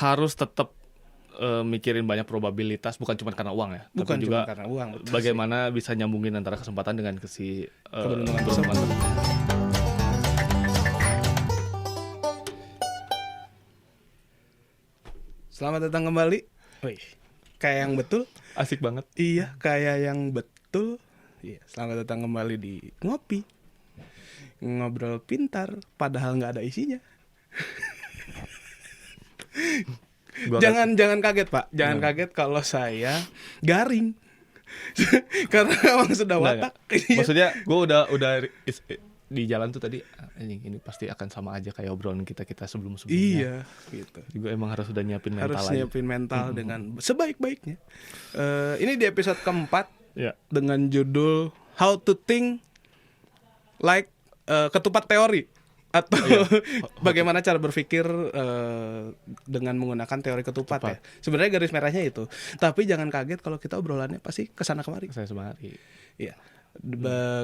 harus tetap mikirin banyak probabilitas, bukan cuma karena uang ya, Bukan tapi cuma juga karena uang. bagaimana bisa nyambungin antara kesempatan dengan Keberuntungan keberuntungan. Selamat datang kembali. Wih, kayak yang betul. Asik banget. Iya, kayak yang betul. Iya, selamat datang kembali di Ngopi. Ngobrol pintar, padahal nggak ada isinya. Jangan kaget, Pak. Jangan kaget kalau saya garing. Karena emang sudah watak. Maksudnya gue udah di jalan tuh tadi ini pasti akan sama aja kayak obrolan kita sebelumnya. Iya, gitu. Juga emang harus udah nyiapin mental Harus aja. nyiapin mental dengan sebaik-baiknya. Ini di episode keempat Ya. dengan judul How to Think Like Ketupat Teori, atau bagaimana cara berpikir dengan menggunakan teori ketupat. Ya. Sebenarnya garis merahnya itu. Tapi jangan kaget kalau kita obrolannya pasti kesana kemari. Saya semari. Iya.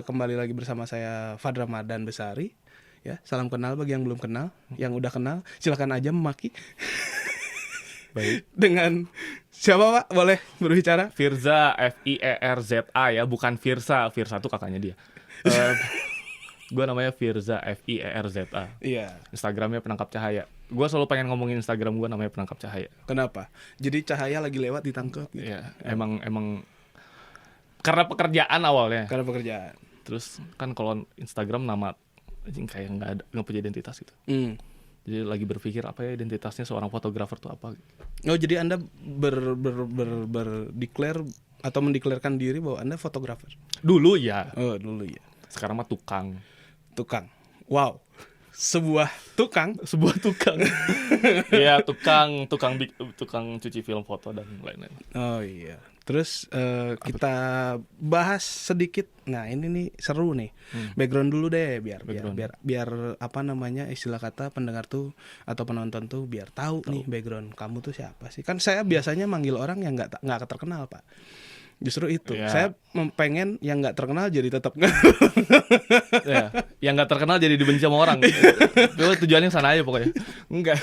Kembali lagi bersama saya Fad Ramadan Besari. Ya, salam kenal bagi yang belum kenal, yang udah kenal silakan aja memaki. Baik. Dengan siapa, Pak? Boleh berbicara? Firza, Fierza ya, bukan Firsa. Firsa tuh kakaknya dia. Gue namanya Firza, Fierza. Iya. Instagramnya Penangkap Cahaya. Gue selalu pengen ngomongin Instagram gue namanya Penangkap Cahaya. Kenapa? Jadi cahaya lagi lewat ditangkap gitu. Iya, emang karena pekerjaan awalnya. Karena pekerjaan. Terus kan kalau Instagram nama kayak nggak punya identitas gitu. Jadi lagi berpikir apa ya identitasnya seorang fotografer tuh apa. Oh, jadi Anda berdeclare atau mendeklarkan diri bahwa Anda fotografer? Dulu ya. Oh, dulu ya. Sekarang mah tukang. Wow. Sebuah tukang. Iya, tukang cuci film foto dan lain-lain. Oh iya. Terus kita bahas sedikit. Nah, ini nih seru nih. Background dulu deh biar apa namanya istilah kata pendengar tuh atau penonton tuh biar tahu nih background kamu tuh siapa sih. Kan saya biasanya manggil orang yang enggak terkenal, Pak. Justru itu. Ya. Saya pengen yang enggak terkenal jadi tetap Ya, yang nggak terkenal jadi dibenci sama orang. Itu tujuannya sana aja pokoknya. Enggak.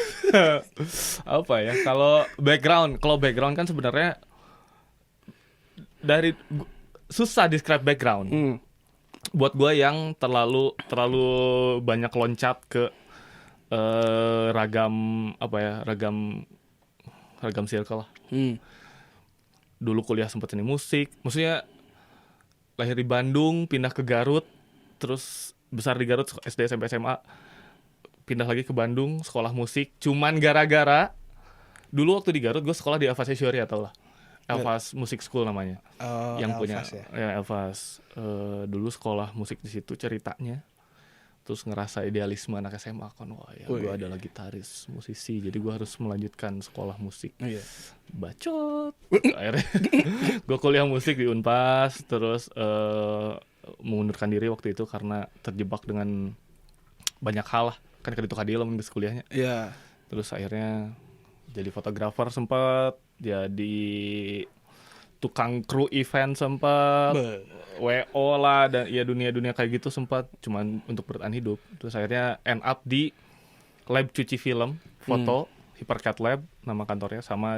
Apa ya? Kalau background kan sebenarnya susah describe background. Buat gue yang terlalu banyak loncat ke ragam circle lah. Dulu kuliah sempat seni musik, maksudnya lahir di Bandung, pindah ke Garut, terus besar di Garut, SD, SMP, SMA, pindah lagi ke Bandung, sekolah musik. Cuman gara-gara dulu waktu di Garut gue sekolah di Elvas Syuri, tau lah, Elvas Music School namanya, yang Elvas, punya ya? Elvas. Dulu sekolah musik di situ ceritanya. Terus ngerasa idealisme anak SMA kan, wah ya gue adalah gitaris, musisi, jadi gue harus melanjutkan sekolah musik. Bacot. Akhirnya gue kuliah musik di Unpas, terus mengundurkan diri waktu itu karena terjebak dengan banyak hal lah, kan itu kadil di kuliahnya. Iya. Terus akhirnya jadi fotografer sempat, jadi tukang kru event sempat, WO lah, dan ya dunia kayak gitu sempat, cuman untuk bertahan hidup. Terus akhirnya end up di lab cuci film foto, Hypercat Lab nama kantornya, sama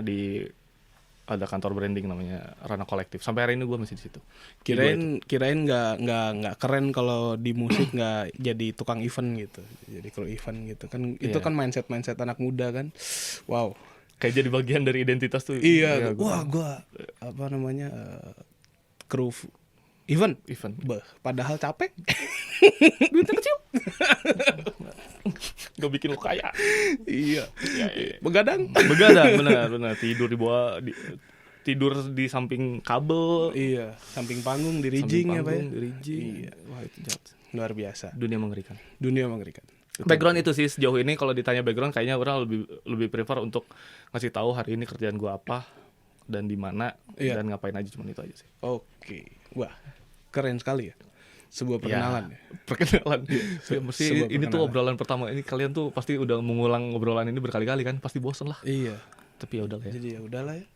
ada kantor branding namanya Rana Kolektif. Sampai hari ini gue masih di situ. Kirain nggak keren kalau di musik nggak jadi tukang event gitu, jadi kru event gitu kan. Itu kan mindset anak muda kan. Wow. Kayak jadi bagian dari identitas tuh. Iya. Wah, gue apa namanya kru event. Padahal capek. Duitnya kecil. Gak bikin lo kaya. Iya. Begadang, benar. Tidur di samping kabel. Iya, samping panggung di rigging ya, Pak. Iya. Wah, itu jahat. Luar biasa. Dunia mengerikan. Betul. Itu sih sejauh ini kalau ditanya background kayaknya orang lebih prefer untuk ngasih tahu hari ini kerjaan gua apa dan di mana dan ngapain aja, cuman itu aja sih. Oke. Wah, keren sekali ya. Sebuah perkenalan ya. Perkenalan. Mesti ini tuh obrolan pertama ini, kalian tuh pasti udah mengulang obrolan ini berkali-kali kan, pasti bosen lah. Iya. Tapi ya udahlah ya. Jadi ya udahlah ya.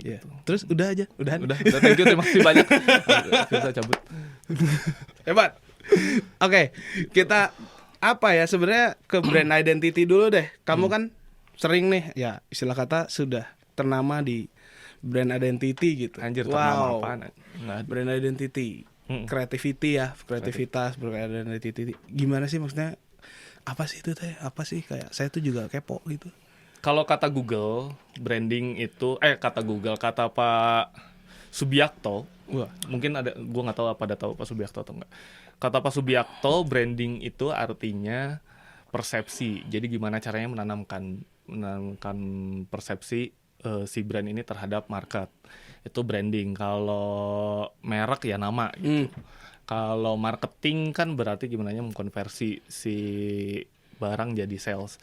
Iya. Terus udah, Thank you, terima kasih banyak. Bisa cabut. Hebat. Oke, kita apa ya sebenarnya ke brand identity dulu deh. Kamu kan sering nih ya istilah kata sudah ternama di brand identity gitu. Anjir, ternama apaan? Brand identity, creativity ya, kreativitas, brand identity. Gimana sih maksudnya? Apa sih itu teh? Apa sih kayak saya tuh juga kepo gitu. Kalau kata Google, branding itu kata Pak Subiakto. Wah, mungkin ada, gua nggak tahu apa ada tahu Pak Subiakto atau enggak. Kata Pak Subiakto, branding itu artinya persepsi. Jadi gimana caranya menanamkan persepsi si brand ini terhadap market. Itu branding. Kalau merek ya nama gitu. Kalau marketing kan berarti gimana mengkonversi si barang jadi sales.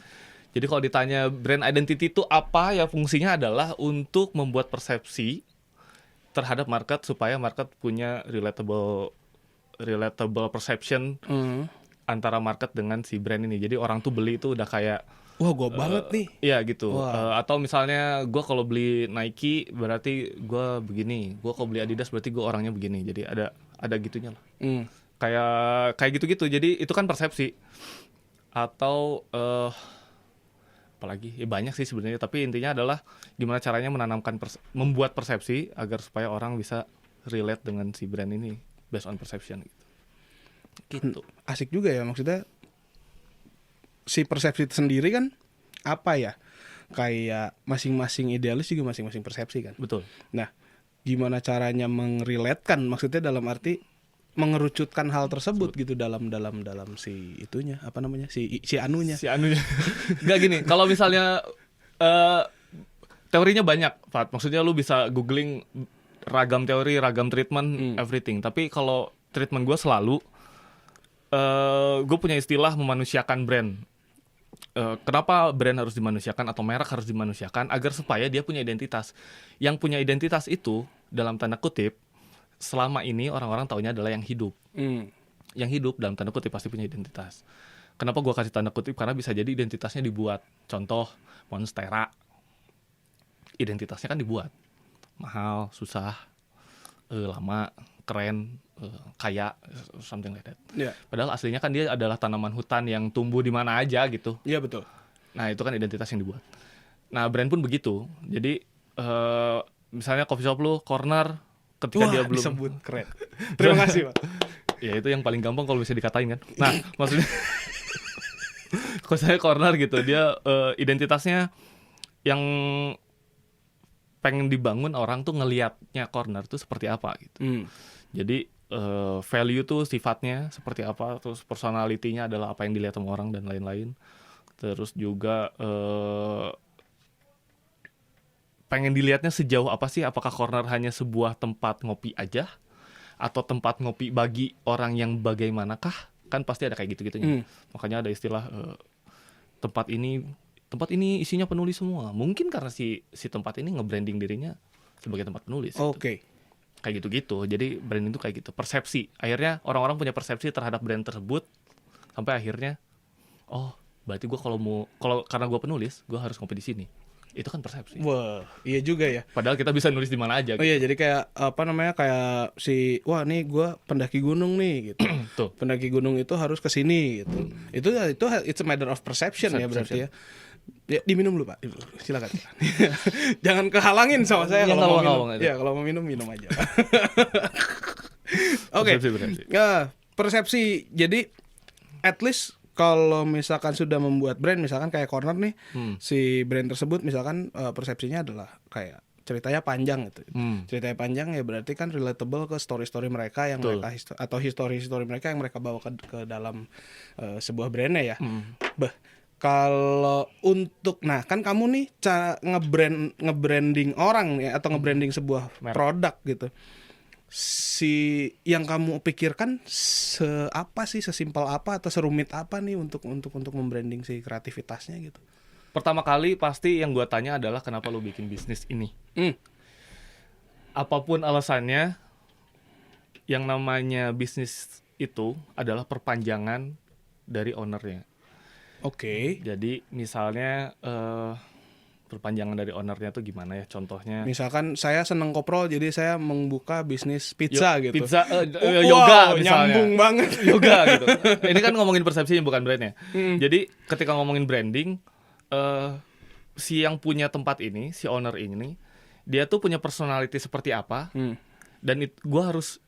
Jadi kalau ditanya brand identity itu apa, ya fungsinya adalah untuk membuat persepsi terhadap market supaya market punya relatable perception antara market dengan si brand ini. Jadi orang tuh beli itu udah kayak wah gue banget nih. Iya gitu. Atau misalnya gue kalau beli Nike berarti gue begini. Gue kalau beli Adidas berarti gue orangnya begini. Jadi ada gitunya lah. Kayak gitu-gitu. Jadi itu kan persepsi. Atau apalagi ya banyak sih sebenarnya. Tapi intinya adalah gimana caranya membuat persepsi agar supaya orang bisa relate dengan si brand ini based on perception gitu. Asik juga ya maksudnya. Si persepsi itu sendiri kan apa ya, kayak masing-masing idealis juga masing-masing persepsi kan. Betul. Nah, gimana caranya mengrelatekan, maksudnya dalam arti mengerucutkan hal tersebut gitu dalam si itunya, apa namanya, si anunya. Nggak gini, kalau misalnya teorinya banyak, Fat. Maksudnya lu bisa googling ragam teori, ragam treatment, everything. Tapi kalau treatment gue selalu gue punya istilah memanusiakan brand. Kenapa brand harus dimanusiakan atau merek harus dimanusiakan? Agar supaya dia punya identitas. Yang punya identitas itu dalam tanda kutip selama ini orang-orang taunya adalah yang hidup. Yang hidup dalam tanda kutip pasti punya identitas. Kenapa gue kasih tanda kutip? Karena bisa jadi identitasnya dibuat. Contoh Monstera, identitasnya kan dibuat. Mahal, susah, lama, keren, kaya, something like that. Yeah. Padahal aslinya kan dia adalah tanaman hutan yang tumbuh di mana aja gitu. Iya, betul. Nah itu kan identitas yang dibuat. Nah brand pun begitu. Jadi misalnya coffee shop lu corner ketika dia belum disebut keren. Terima kasih Pak. Ya itu yang paling gampang kalau bisa dikatain kan. Nah maksudnya kalau saya corner gitu, dia identitasnya yang pengen dibangun orang tuh ngelihatnya corner tuh seperti apa gitu. Jadi value tuh sifatnya seperti apa, terus personality-nya adalah apa yang dilihat sama orang dan lain-lain. Terus juga pengen dilihatnya sejauh apa sih, apakah corner hanya sebuah tempat ngopi aja atau tempat ngopi bagi orang yang bagaimanakah? Kan pasti ada kayak gitu-gitunya. Makanya ada istilah tempat ini isinya penulis semua. Mungkin karena si tempat ini nge-branding dirinya sebagai tempat penulis. Oke. Kayak gitu-gitu. Jadi brand itu kayak gitu. Persepsi. Akhirnya orang-orang punya persepsi terhadap brand tersebut sampai akhirnya berarti gue karena gue penulis, gue harus ngopi di sini. Itu kan persepsi. Wah, iya juga ya. Padahal kita bisa nulis di mana aja. Oh iya, jadi kayak apa namanya, kayak wah nih gue pendaki gunung nih gitu. Tuh. Pendaki gunung itu harus ke sini gitu. Itu it's a matter of perception ya berarti ya. Ya, diminum dulu Pak. Silakan. Jangan kehalangin sama saya kalau mau minum. Ya, kalau mau minum aja. Oke. Persepsi. Jadi at least kalau misalkan sudah membuat brand, misalkan kayak corner nih, si brand tersebut misalkan persepsinya adalah kayak ceritanya panjang gitu. Ceritanya panjang ya berarti kan relatable ke story-story mereka yang mereka atau history mereka yang mereka bawa ke dalam sebuah brandnya ya. Kalau untuk kan kamu nih nge-branding orang ya, atau nge-branding sebuah produk gitu. Si yang kamu pikirkan sesimpel apa atau serumit apa nih untuk membranding si kreativitasnya gitu. Pertama kali pasti yang gue tanya adalah kenapa lu bikin bisnis ini. Apapun alasannya, yang namanya bisnis itu adalah perpanjangan dari ownernya. Oke. Jadi misalnya perpanjangan dari ownernya tuh gimana ya, contohnya misalkan saya seneng koprol, jadi saya membuka bisnis pizza gitu. Pizza, yoga misalnya. Nyambung banget. Yoga gitu. Ini kan ngomongin persepsinya bukan brandnya. Jadi ketika ngomongin branding, si yang punya tempat ini, si owner ini, dia tuh punya personality seperti apa, dan gue harus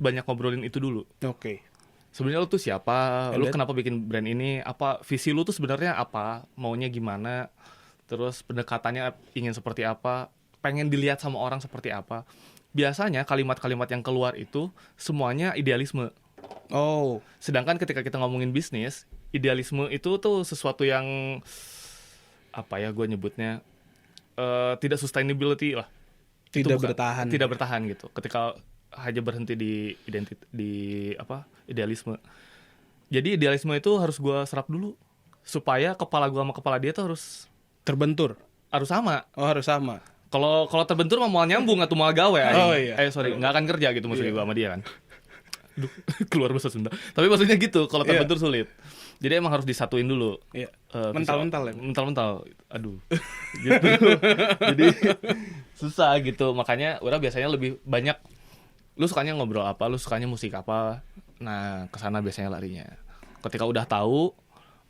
banyak ngobrolin itu dulu. Oke. Sebenarnya lu tuh siapa, lu kenapa bikin brand ini, apa visi lu tuh sebenarnya apa, maunya gimana, terus pendekatannya ingin seperti apa, pengen dilihat sama orang seperti apa. Biasanya kalimat-kalimat yang keluar itu semuanya idealisme. Oh. Sedangkan ketika kita ngomongin bisnis, idealisme itu tuh sesuatu yang apa ya gue nyebutnya tidak sustainability lah. Tidak bertahan. Tidak bertahan gitu. Ketika hanya berhenti di idealisme. Jadi idealisme itu harus gue serap dulu supaya kepala gue sama kepala dia tuh harus terbentur. Harus sama. Oh, harus sama. Kalau terbentur mah mau nyambung atau mau gawe Oh iya. Sorry, nggak akan kerja gitu maksudnya gue sama dia kan. Duh, keluar bahasa Sunda. Tapi maksudnya gitu, kalau terbentur sulit. Jadi emang harus disatuin dulu. Iya. Mental-mental ya. Mental-mental. Aduh. Gitu. Jadi susah gitu. Makanya orang biasanya lebih banyak lu sukanya ngobrol apa, lu sukanya musik apa. Nah, kesana biasanya larinya. Ketika udah tahu,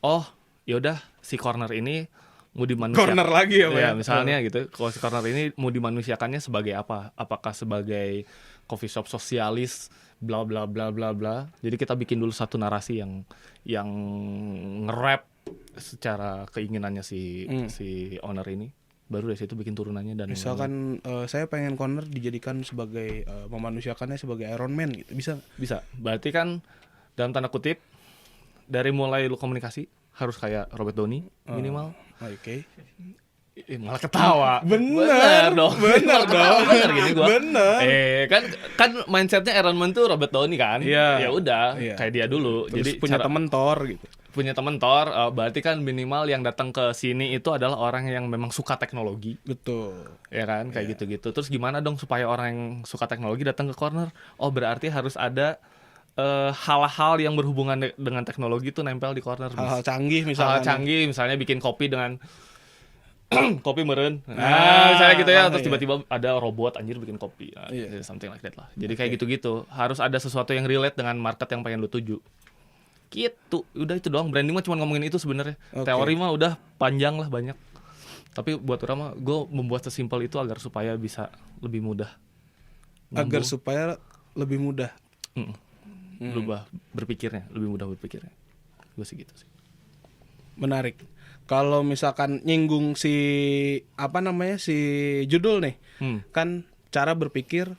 oh, yaudah si corner ini mau dimanusiakan. Corner lagi ya, ya misalnya gitu. Kalau si corner ini mau dimanusiakannya sebagai apa? Apakah sebagai coffee shop sosialis, bla bla bla bla bla. Jadi kita bikin dulu satu narasi yang nge-rap secara keinginannya si owner ini. Baru dari situ bikin turunannya dan misalkan saya pengen corner dijadikan sebagai memanusiakannya sebagai Iron Man gitu, bisa. Berarti kan dalam tanda kutip dari mulai lu komunikasi harus kayak Robert Downey minimal. Oke. Malah ketawa. Bener dong. Bener gini gua. Bener. Kan mindsetnya Iron Man tuh Robert Downey kan. Iya. Ya udah, kayak dia dulu. Terus jadi punya temen Thor gitu. Punya temen Thor, berarti kan minimal yang datang ke sini itu adalah orang yang memang suka teknologi. Betul. Ya kan, kayak gitu-gitu. Terus gimana dong supaya orang yang suka teknologi datang ke corner? Oh, berarti harus ada hal-hal yang berhubungan dengan teknologi itu nempel di corner. Hal-hal canggih misalnya. Hal canggih, misalnya bikin kopi dengan kopi meren. Misalnya gitu ya. Terus tiba-tiba ada robot anjir bikin kopi. Something like that lah. Jadi kayak gitu-gitu. Harus ada sesuatu yang relate dengan market yang pengen lu tuju. Gitu, udah itu doang. Branding mah cuma ngomongin itu sebenarnya. Teori mah udah panjang lah, banyak. Tapi buat orang mah gue membuat sesimpel itu agar supaya bisa lebih mudah. Agar supaya lebih mudah. Lebih mudah berpikirnya. Gue sih gitu sih. Menarik. Kalau misalkan nyinggung si judul nih, kan cara berpikir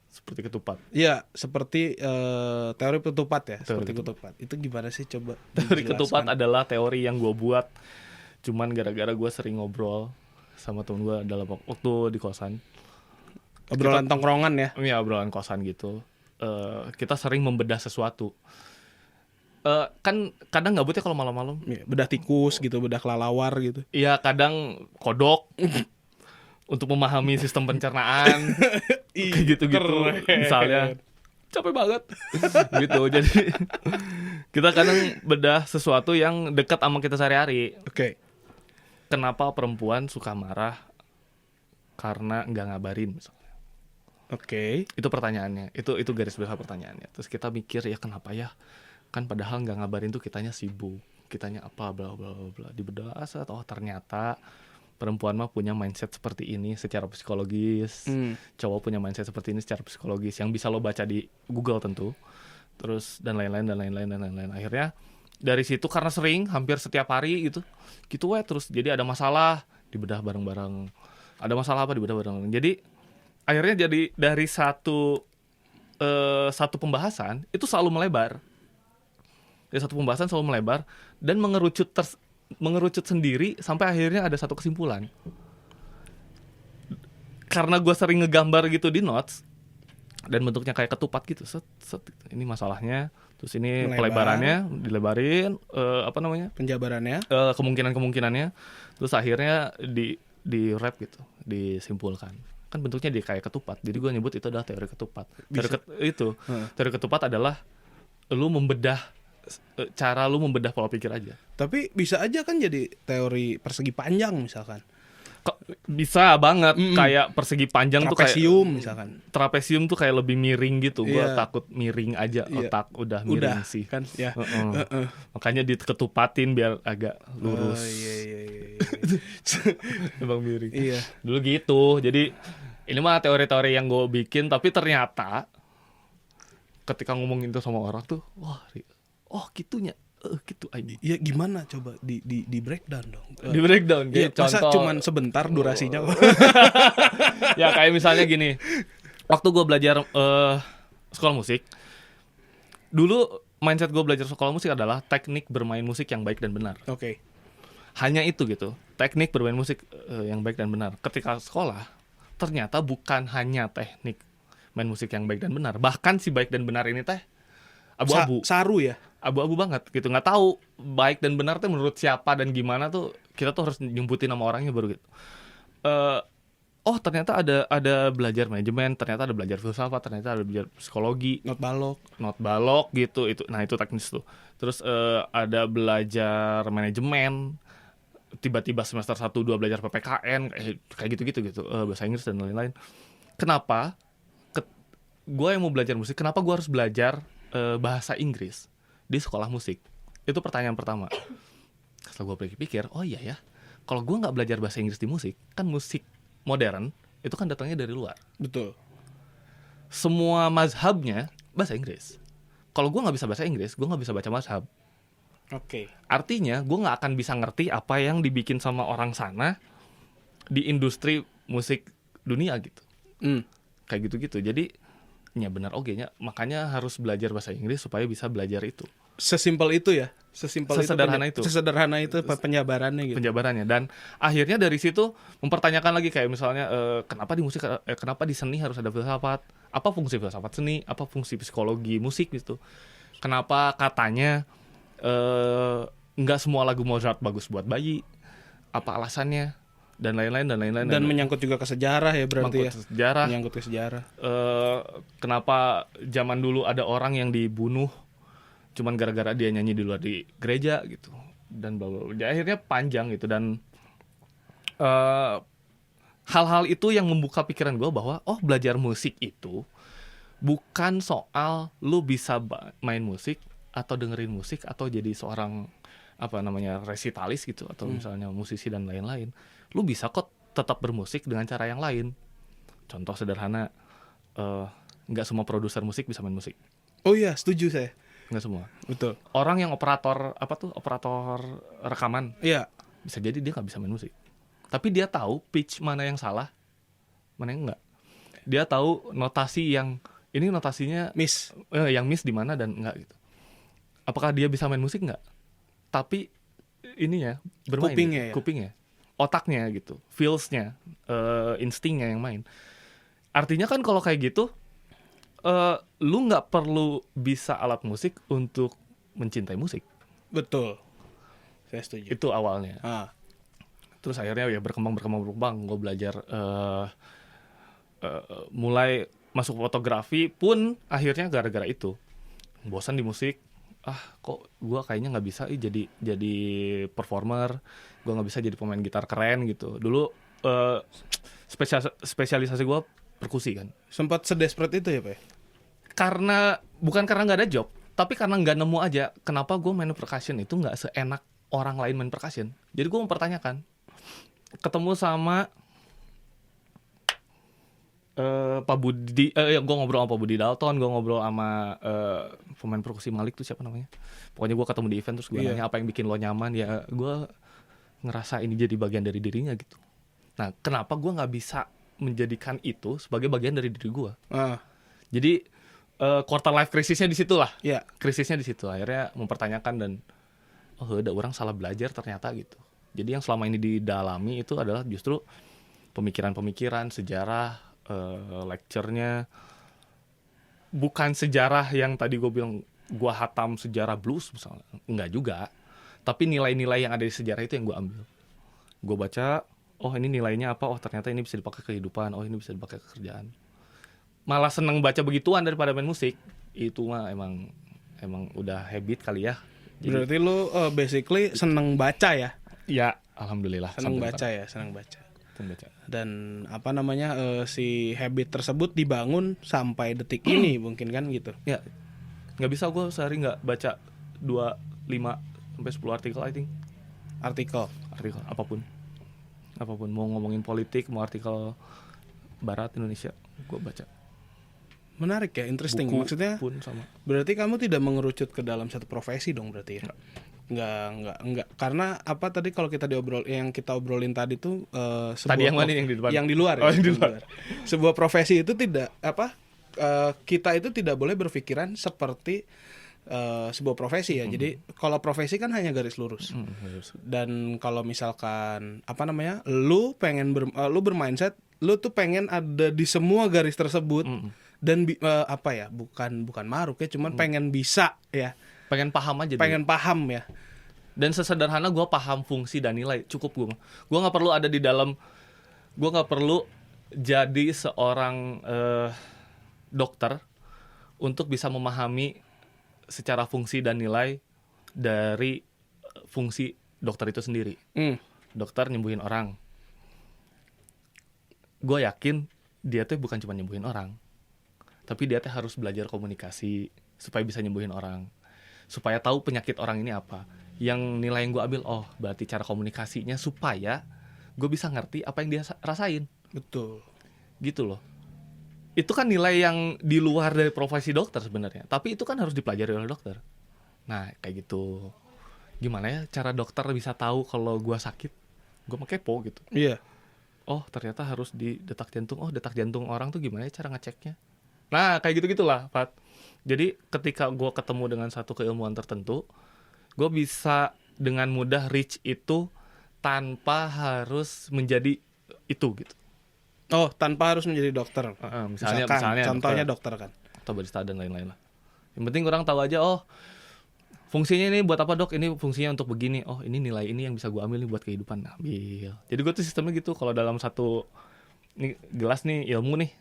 seperti ketupat. Iya, seperti teori ketupat ya. Seperti ketupat. Itu gimana sih, coba? Teori ketupat adalah teori yang gue buat. Cuman gara-gara gue sering ngobrol sama temen gue dalam waktu di kosan. Obrolan tongkrongan ya? Iya, obrolan kosan gitu. Kita sering membedah sesuatu. Kan kadang gabutnya kalau malam-malam. Bedah tikus gitu, bedah kelelawar gitu. Iya, kadang kodok. Untuk memahami sistem pencernaan kayak gitu-gitu. Misalnya capek banget gitu. Jadi kita kadang bedah sesuatu yang dekat sama kita sehari-hari. Oke. Kenapa perempuan suka marah karena nggak ngabarin misalnya. Oke. Itu pertanyaannya. Itu garis besar pertanyaannya. Terus kita mikir ya kenapa ya? Kan padahal nggak ngabarin tuh kitanya sibuk, kitanya apa bla bla bla. Dibedah atau ternyata perempuan mah punya mindset seperti ini secara psikologis, cowok punya mindset seperti ini secara psikologis yang bisa lo baca di Google tentu, terus dan lain-lain. Akhirnya dari situ karena sering hampir setiap hari gitu terus jadi ada masalah dibedah bareng-bareng, ada masalah apa dibedah bareng. Jadi akhirnya jadi dari satu pembahasan itu selalu melebar, dan mengerucut sendiri sampai akhirnya ada satu kesimpulan. Karena gue sering ngegambar gitu di notes dan bentuknya kayak ketupat gitu, set, ini masalahnya, terus ini pelebarannya dilebarin, penjabarannya, kemungkinannya, terus akhirnya di wrap gitu, disimpulkan. Kan bentuknya kayak ketupat, jadi gue nyebut itu adalah teori ketupat. Teori ketupat adalah lu membedah pola pikir aja. Tapi bisa aja kan jadi teori persegi panjang misalkan. Bisa banget kayak persegi panjang tuh kayak trapesium misalkan. Trapesium tuh kayak lebih miring gitu. Gue Iya. takut miring aja, Iya. otak udah miring sih. Kan ya. Makanya diketupatin biar agak lurus. Iya. Emang miring. Iya. Dulu gitu. Jadi ini mah teori-teori yang gue bikin, tapi ternyata ketika ngomongin itu sama orang tuh, wah, oh gitunya. Gitu aja. Ya gimana coba di breakdown dong. Di breakdown Ya, gitu. masa Contoh cuman sebentar durasinya. ya kayak misalnya gini. Waktu gue belajar sekolah musik, dulu mindset gue belajar sekolah musik adalah teknik bermain musik yang baik dan benar. Oke. Hanya itu gitu. Teknik bermain musik yang baik dan benar. Ketika sekolah, ternyata bukan hanya teknik main musik yang baik dan benar. Bahkan si baik dan benar ini teh abu-abu. Saru ya. Abu-abu banget gitu, nggak tahu baik dan benar tuh menurut siapa dan gimana tuh, kita tuh harus nyembutin nama orangnya baru gitu. Oh ternyata ada belajar manajemen, ternyata ada belajar filsafat, ternyata ada belajar psikologi, Not balok gitu, itu teknis tuh. Terus ada belajar manajemen, tiba-tiba semester 1-2 belajar PPKN kayak gitu bahasa Inggris dan lain-lain. Kenapa gue yang mau belajar musik, kenapa gue harus belajar bahasa Inggris di sekolah musik? Itu pertanyaan pertama. Setelah gue pikir-pikir, oh iya ya, kalau gue nggak belajar bahasa Inggris di musik, kan musik modern itu kan datangnya dari luar. Betul. Semua mazhabnya bahasa Inggris. Kalau gue nggak bisa bahasa Inggris, gue nggak bisa baca mazhab. Oke. Artinya gue nggak akan bisa ngerti apa yang dibikin sama orang sana di industri musik dunia gitu. Kayak gitu-gitu. Jadi ya benar nya, makanya harus belajar bahasa Inggris supaya bisa belajar itu. Sesimpel itu ya. Sesederhana itu. Sesederhana itu penjabarannya gitu. Penjabarannya, dan akhirnya dari situ mempertanyakan lagi kayak misalnya kenapa di musik, kenapa di seni harus ada filsafat? Apa fungsi filsafat seni? Apa fungsi psikologi musik gitu? Kenapa katanya nggak semua lagu Mozart bagus buat bayi? Apa alasannya? Dan lain-lain. Dan menyangkut juga ke sejarah ya berarti ya. Menyangkut ke sejarah. Kenapa zaman dulu ada orang yang dibunuh cuman gara-gara dia nyanyi di luar di gereja gitu, dan bla bla. Akhirnya panjang gitu, dan hal-hal itu yang membuka pikiran gue bahwa belajar musik itu bukan soal lu bisa main musik atau dengerin musik atau jadi seorang resitalis gitu, atau misalnya musisi dan lain-lain. Lu bisa kok tetap bermusik dengan cara yang lain. Contoh sederhana, nggak semua produser musik bisa main musik. Oh iya, setuju saya. Nggak semua. Betul. Orang yang operator rekaman, iya, bisa jadi dia nggak bisa main musik, tapi dia tahu pitch mana yang salah, mana yang enggak. Dia tahu notasi yang ini notasinya miss, yang miss di mana dan enggak gitu. Apakah dia bisa main musik? Enggak. Tapi ininya bermain, kupingnya, otaknya gitu, feelsnya, instingnya yang main. Artinya kan kalau kayak gitu, lu nggak perlu bisa alat musik untuk mencintai musik. Betul, saya setuju. Itu awalnya. Terus akhirnya ya berkembang. Gue belajar mulai masuk fotografi pun akhirnya gara-gara itu. Bosan di musik. Kok gue kayaknya nggak bisa jadi performer. Gue nggak bisa jadi pemain gitar keren gitu. Dulu spesialisasi gue perkusi kan. Sempat sedesperate itu ya Pak? Bukan karena nggak ada job, tapi karena nggak nemu aja kenapa gue main percussion itu nggak seenak orang lain main percussion. Jadi gue mempertanyakan. Ketemu sama Pak Budi, gue ngobrol sama Pak Budi Dalton, gue ngobrol sama pemain perkusi Malik tuh siapa namanya. Pokoknya gue ketemu di event, terus gue nanya apa yang bikin lo nyaman. Ya gue ngerasa ini jadi bagian dari dirinya gitu. Nah kenapa gue nggak bisa menjadikan itu sebagai bagian dari diri gue? Jadi quarter life krisisnya di situ lah. Krisisnya di situ. Akhirnya mempertanyakan dan udah orang salah belajar ternyata gitu. Jadi yang selama ini didalami itu adalah justru pemikiran-pemikiran, sejarah, lecture-nya. Bukan sejarah yang tadi gue bilang gue hatam sejarah blues misalnya. Enggak juga. Tapi nilai-nilai yang ada di sejarah itu yang gue ambil. Gue baca, ini nilainya apa? Ternyata ini bisa dipakai kehidupan. Ini bisa dipakai kerjaan. Malah seneng baca begituan daripada main musik. Itu mah emang udah habit kali ya. Jadi, berarti lu basically seneng baca ya? Ya, alhamdulillah. Seneng baca. Dan apa namanya si habit tersebut dibangun sampai detik ini mungkin kan gitu. Ya, nggak bisa gue sehari nggak baca 2, 5 sampai 10 artikel I think. Artikel apapun mau ngomongin politik, mau artikel Barat Indonesia, gue baca. Menarik ya, interesting. Buku maksudnya pun sama. Berarti kamu tidak mengerucut ke dalam satu profesi dong berarti ya? Enggak. Karena apa tadi kalau kita yang kita obrolin tadi tuh tadi yang mana yang di depan? Yang di luar. Oh, yang di luar. Sebuah profesi itu tidak kita itu tidak boleh berpikiran seperti sebuah profesi ya. Jadi kalau profesi kan hanya garis lurus. Dan kalau misalkan apa namanya? Lu pengen lu bermindset, lu tuh pengen ada di semua garis tersebut. Dan bukan maruk ya, cuman pengen bisa ya. Pengen paham aja. Pengen paham ya. Dan sesederhana gue paham fungsi dan nilai, cukup gue. Gue nggak perlu ada di dalam, gue nggak perlu jadi seorang dokter untuk bisa memahami secara fungsi dan nilai dari fungsi dokter itu sendiri. Dokter nyembuhin orang. Gue yakin dia tuh bukan cuma nyembuhin orang, tapi dia tuh harus belajar komunikasi supaya bisa nyembuhin orang, supaya tahu penyakit orang ini apa. Yang nilai yang gue ambil, berarti cara komunikasinya supaya gue bisa ngerti apa yang dia rasain. Betul. Gitu loh. Itu kan nilai yang di luar dari profesi dokter sebenarnya, tapi itu kan harus dipelajari oleh dokter. Nah kayak gitu. Gimana ya cara dokter bisa tahu kalau gue sakit? Gue mau kepo gitu. Iya. Ternyata harus di detak jantung. Detak jantung orang tuh gimana ya cara ngeceknya? Nah kayak gitu-gitulah Pat. Jadi ketika gue ketemu dengan satu keilmuan tertentu, gue bisa dengan mudah reach itu tanpa harus menjadi itu gitu. Tanpa harus menjadi dokter. Misalnya contohnya dokter kan. Atau barista dan lain-lain lah. Yang penting orang tahu aja, fungsinya ini buat apa dok? Ini fungsinya untuk begini. Ini nilai ini yang bisa gue ambil nih buat kehidupan. Ambil. Jadi gue tuh sistemnya gitu. Kalau dalam satu gelas nih ilmu nih,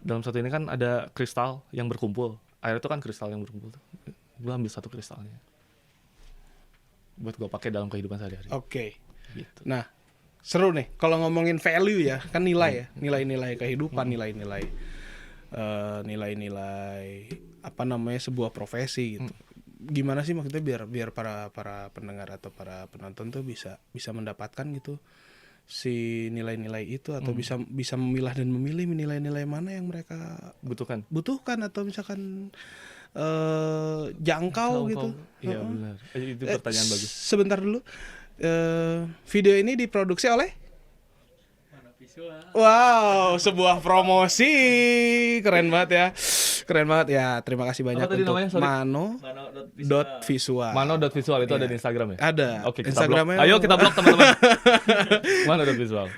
dalam satu ini kan ada kristal yang berkumpul. Air itu kan kristal yang berkumpul tuh. Gue ambil satu kristalnya buat gue pakai dalam kehidupan sehari-hari. Oke. Gitu. Nah, seru nih kalau ngomongin value ya, kan nilai ya, nilai-nilai kehidupan, nilai-nilai apa namanya sebuah profesi gitu. Gimana sih maksudnya biar para pendengar atau para penonton tuh bisa mendapatkan gitu si nilai-nilai itu atau bisa memilah dan memilih nilai-nilai mana yang mereka butuhkan atau misalkan jangkau gitu. Iya benar. Itu pertanyaan bagus. Sebentar dulu. Video ini diproduksi oleh Mano Visual. Wow, sebuah promosi keren banget ya. Terima kasih banyak untuk Mano.visual. Mano.visual itu ada di Instagram ya? Ada. Oke, Instagramnya. Ayo kita blog teman-teman. Mano.visual.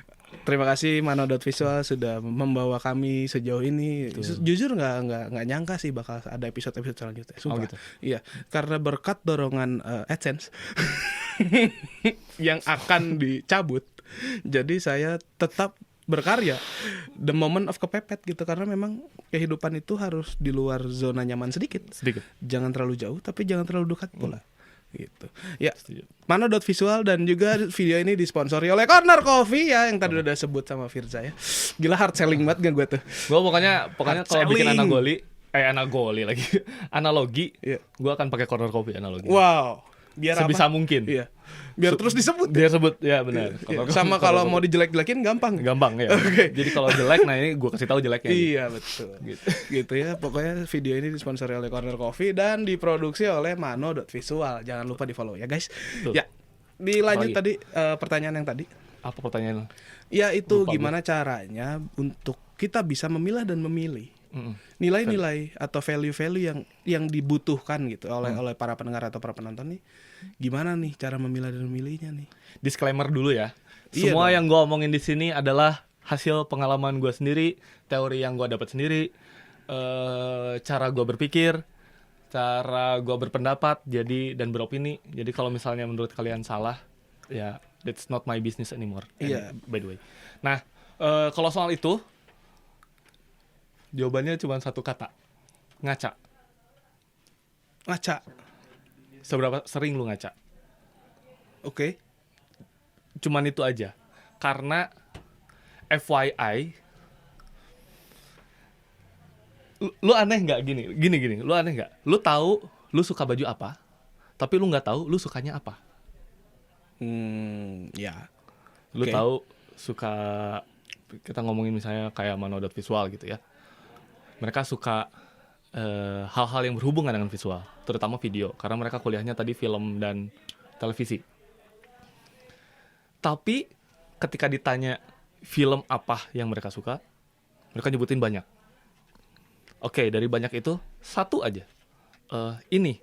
Terima kasih Mano.visual sudah membawa kami sejauh ini. Jujur nggak nyangka sih bakal ada episode selanjutnya. Sumpah. Gitu. Iya, karena berkat dorongan AdSense yang akan dicabut. Jadi saya tetap berkarya the moment of kepepet gitu, karena memang kehidupan itu harus di luar zona nyaman sedikit. Jangan terlalu jauh tapi jangan terlalu dekat pula. Gitu. Ya, Mano.visual dan juga video ini disponsori oleh Corner Coffee ya yang tadi udah sebut sama Firza ya. Gila hard selling banget gak gue tuh. Gue pokoknya kalau bikin analogi, gue akan pakai Corner Coffee analogi. Wow. Biar sebisa mungkin. Iya. Biar terus disebut. Biar sebut, ya benar. Sama kalau mau dijelek-jelekin gampang ya. Okay. Jadi kalau jelek, nah ini gue kasih tahu jeleknya. Iya betul. Gitu ya. Pokoknya video ini disponsori oleh Corner Coffee dan diproduksi oleh Mano.visual. Jangan lupa di follow ya guys. Betul. Ya. Dilanjut tadi pertanyaan yang tadi. Apa pertanyaan? Ya itu gimana caranya untuk kita bisa memilah dan memilih nilai-nilai atau value-value yang dibutuhkan gitu oleh para pendengar atau para penonton nih. Gimana nih cara memilah dan memilihnya nih? Disclaimer dulu ya. Semua yang gue omongin di sini adalah hasil pengalaman gue sendiri, teori yang gue dapat sendiri, cara gue berpikir, cara gue berpendapat, dan beropini. Jadi kalau misalnya menurut kalian salah, ya that's not my business anymore. Iya. By the way. Nah, kalau soal itu jawabannya cuma satu kata. Ngaca. Seberapa sering lu ngaca? Oke. Cuman itu aja. Karena FYI, lu aneh nggak gini, lu aneh nggak? Lu tahu lu suka baju apa, tapi lu nggak tahu lu sukanya apa. Ya. Lu tahu suka, kita ngomongin misalnya kayak Manodot Visual gitu ya. Mereka suka hal-hal yang berhubungan dengan visual, terutama video, karena mereka kuliahnya tadi film dan televisi. Tapi ketika ditanya film apa yang mereka suka, mereka nyebutin banyak. Oke, dari banyak itu satu aja. Ini.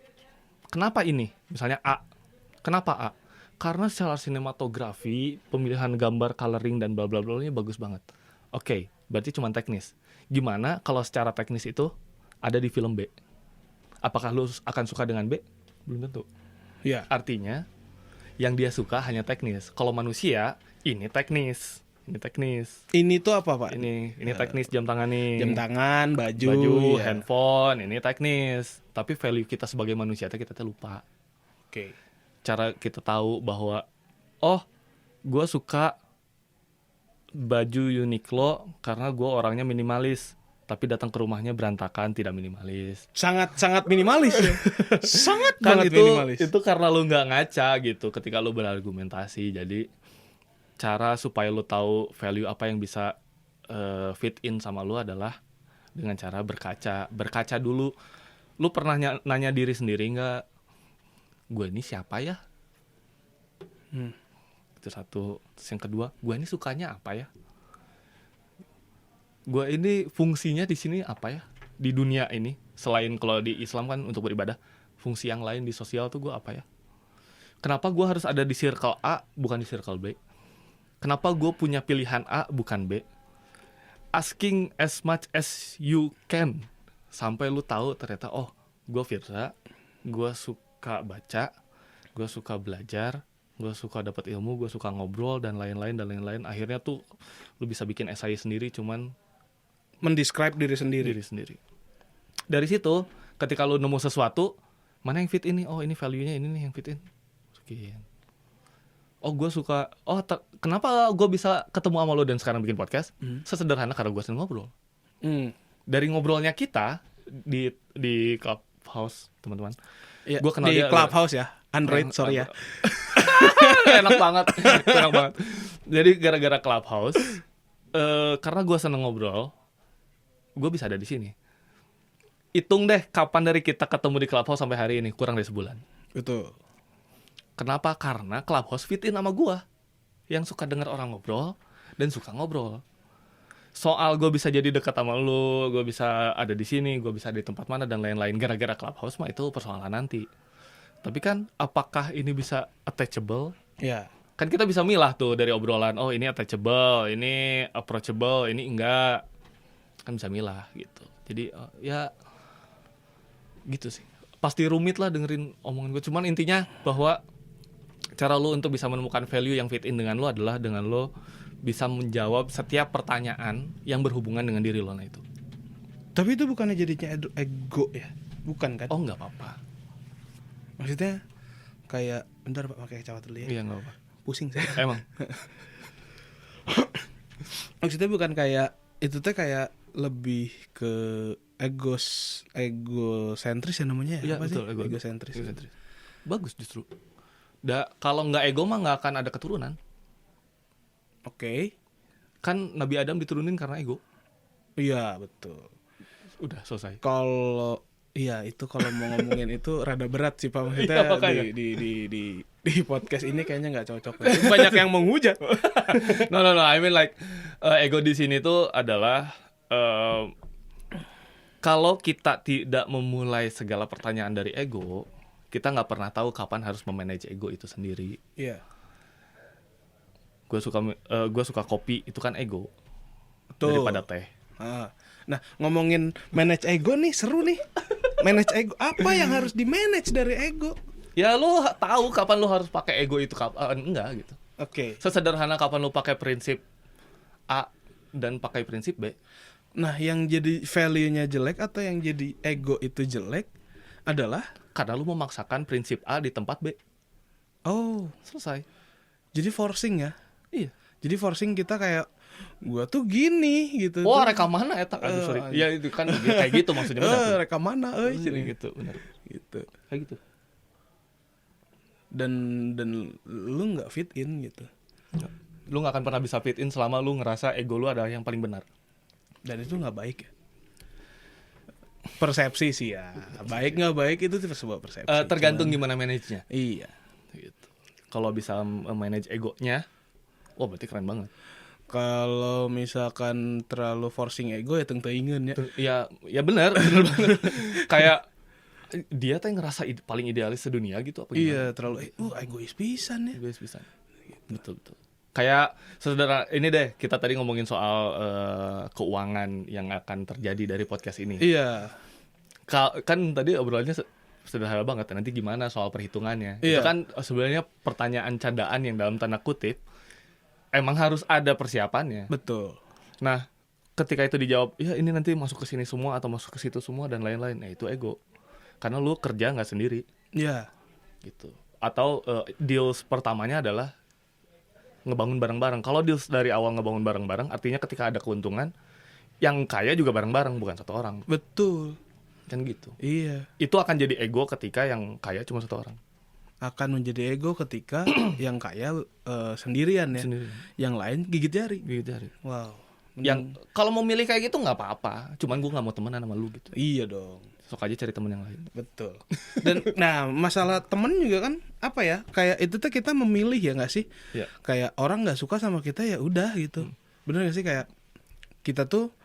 Kenapa ini? Misalnya A. Kenapa A? Karena secara sinematografi, pemilihan gambar, coloring dan bla bla bla-nya bagus banget. Oke, berarti cuma teknis. Gimana kalau secara teknis itu ada di film B? Apakah lu akan suka dengan B? Belum tentu. Ya. Artinya yang dia suka hanya teknis. Kalau manusia, ini teknis. Ini teknis. Ini tuh apa, Pak? Ini teknis, jam tangan nih. Jam tangan, baju, ya. Handphone, ini teknis. Tapi value kita sebagai manusia kita lupa. Oke. Cara kita tahu bahwa gue suka baju Uniqlo karena gue orangnya minimalis, tapi datang ke rumahnya berantakan, tidak minimalis. Sangat minimalis ya. Sangat Kan banget itu, minimalis. itu karena lu nggak ngaca gitu ketika lu berargumentasi. Jadi cara supaya lu tahu value apa yang bisa fit in sama lu adalah dengan cara berkaca dulu. Lu pernah nanya diri sendiri nggak, gue ini siapa ya? Itu satu. Terus yang kedua, gue ini sukanya apa ya? Gue ini fungsinya di sini apa ya? Di dunia ini, selain kalau di Islam kan untuk beribadah, fungsi yang lain di sosial tuh gue apa ya? Kenapa gue harus ada di circle A bukan di circle B? Kenapa gue punya pilihan A bukan B? Asking as much as you can sampai lu tahu ternyata gue Firza, gue suka baca, gue suka belajar, gue suka dapat ilmu, gue suka ngobrol dan lain-lain. Akhirnya tuh lu bisa bikin esai sendiri, cuman mendescribe diri sendiri. Dari situ ketika lu nemu sesuatu, mana yang fit ini? Ini value-nya ini nih yang fit in. Sekian. Gue suka. Kenapa gue bisa ketemu sama lo dan sekarang bikin podcast? Sesederhana karena gue sering ngobrol. Dari ngobrolnya kita di Clubhouse, teman-teman. Ya, Gue kenal di dia Clubhouse ya. Android, sorry ya. Enak banget. Jadi gara-gara Clubhouse, karena gue seneng ngobrol, gue bisa ada di sini. Hitung deh kapan dari kita ketemu di Clubhouse sampai hari ini, kurang dari sebulan. Betul. Kenapa? Karena Clubhouse fit in sama gue, yang suka dengar orang ngobrol dan suka ngobrol. Soal gue bisa jadi dekat sama lu, gue bisa ada di sini, gue bisa di tempat mana dan lain-lain gara-gara Clubhouse mah itu persoalan nanti. Tapi kan apakah ini bisa attachable? Ya. Kan kita bisa milah tuh dari obrolan, ini attachable, ini approachable, ini enggak. Kan bisa milah gitu. Jadi ya gitu sih. Pasti rumit lah dengerin omongan gue. Cuman intinya bahwa cara lo untuk bisa menemukan value yang fit in dengan lo adalah dengan lo bisa menjawab setiap pertanyaan yang berhubungan dengan diri lo. Nah itu. Tapi itu bukannya jadinya ego ya? Bukan kan? Nggak apa-apa. Maksudnya kayak, bentar Pak, pakai kacamata dulu ya. Iya, nggak apa-apa. Pusing saya. Emang. Maksudnya bukan kayak, itu tuh kayak lebih ke egosentris ya namanya ya? Iya, apa betul, sih? Egosentris. Bagus justru. Kalau nggak ego mah nggak akan ada keturunan. Oke. Kan Nabi Adam diturunin karena ego. Iya, betul. Udah selesai. Kalau itu kalau mau ngomongin itu rada berat sih Pak, maksudnya di podcast ini kayaknya nggak cocok. Banyak yang menghujat. No, I mean like ego di sini tuh adalah kalau kita tidak memulai segala pertanyaan dari ego, kita nggak pernah tahu kapan harus memanage ego itu sendiri. Iya. Gue suka kopi, itu kan ego. Betul. Daripada teh. Nah, ngomongin manage ego nih, seru nih. Manage ego, apa yang harus di manage dari ego? Ya lo tahu kapan lo harus pakai ego itu, kapan enggak gitu. Oke. Sesederhana kapan lo pakai prinsip A dan pakai prinsip B. Nah, yang jadi value-nya jelek atau yang jadi ego itu jelek adalah karena lo memaksakan prinsip A di tempat B. Oh, selesai. Jadi forcing ya? Iya. Jadi forcing kita kayak gua tuh gini gitu. Oh, rekam mana eta? Aduh, sorry. Ya itu kan kayak gitu maksudnya benar. Rekam mana gitu, benar. Gitu. Kayak gitu. Dan lu nggak fit in gitu. Lu nggak akan pernah bisa fit in selama lu ngerasa ego lu adalah yang paling benar. Dan itu nggak baik ya. Persepsi sih ya. Baik nggak baik itu sebuah persepsi. Tergantung gimana manage-nya. Iya. Gitu. Kalau bisa manage egonya, wah berarti keren banget. Kalau misalkan terlalu forcing ego ya tengteingen ya. Ya benar banget. Kayak dia tuh yang ngerasa paling idealis sedunia gitu apa gimana? Iya, terlalu egois pisan ya. Egois pisan. Betul. Kayak sederhana ini deh, kita tadi ngomongin soal keuangan yang akan terjadi dari podcast ini. Iya. Kan tadi obrolannya sederhana banget. Nanti gimana soal perhitungannya? Iya. Itu kan sebenarnya pertanyaan candaan yang dalam tanda kutip emang harus ada persiapannya. Betul. Nah, ketika itu dijawab, ya ini nanti masuk ke sini semua atau masuk ke situ semua dan lain-lain. Nah, itu ego. Karena lu kerja nggak sendiri. Iya. Gitu. Atau deals pertamanya adalah ngebangun bareng-bareng. Kalau deals dari awal ngebangun bareng-bareng, artinya ketika ada keuntungan, yang kaya juga bareng-bareng, bukan satu orang. Betul. Kan gitu. Iya. Itu akan jadi ego ketika yang kaya cuma satu orang. Akan menjadi ego ketika yang kaya sendirian ya. Sendirian. Yang lain gigit jari. Wow. Yang kalau mau milih kayak gitu nggak apa-apa. Cuman gue nggak mau temenan sama lu gitu. Iya dong. Sok aja cari temen yang lain. Betul. Dan nah masalah temen juga kan apa ya? Kayak itu tuh kita memilih ya nggak sih? Ya. Kayak orang nggak suka sama kita ya udah gitu. Bener nggak sih kayak kita tuh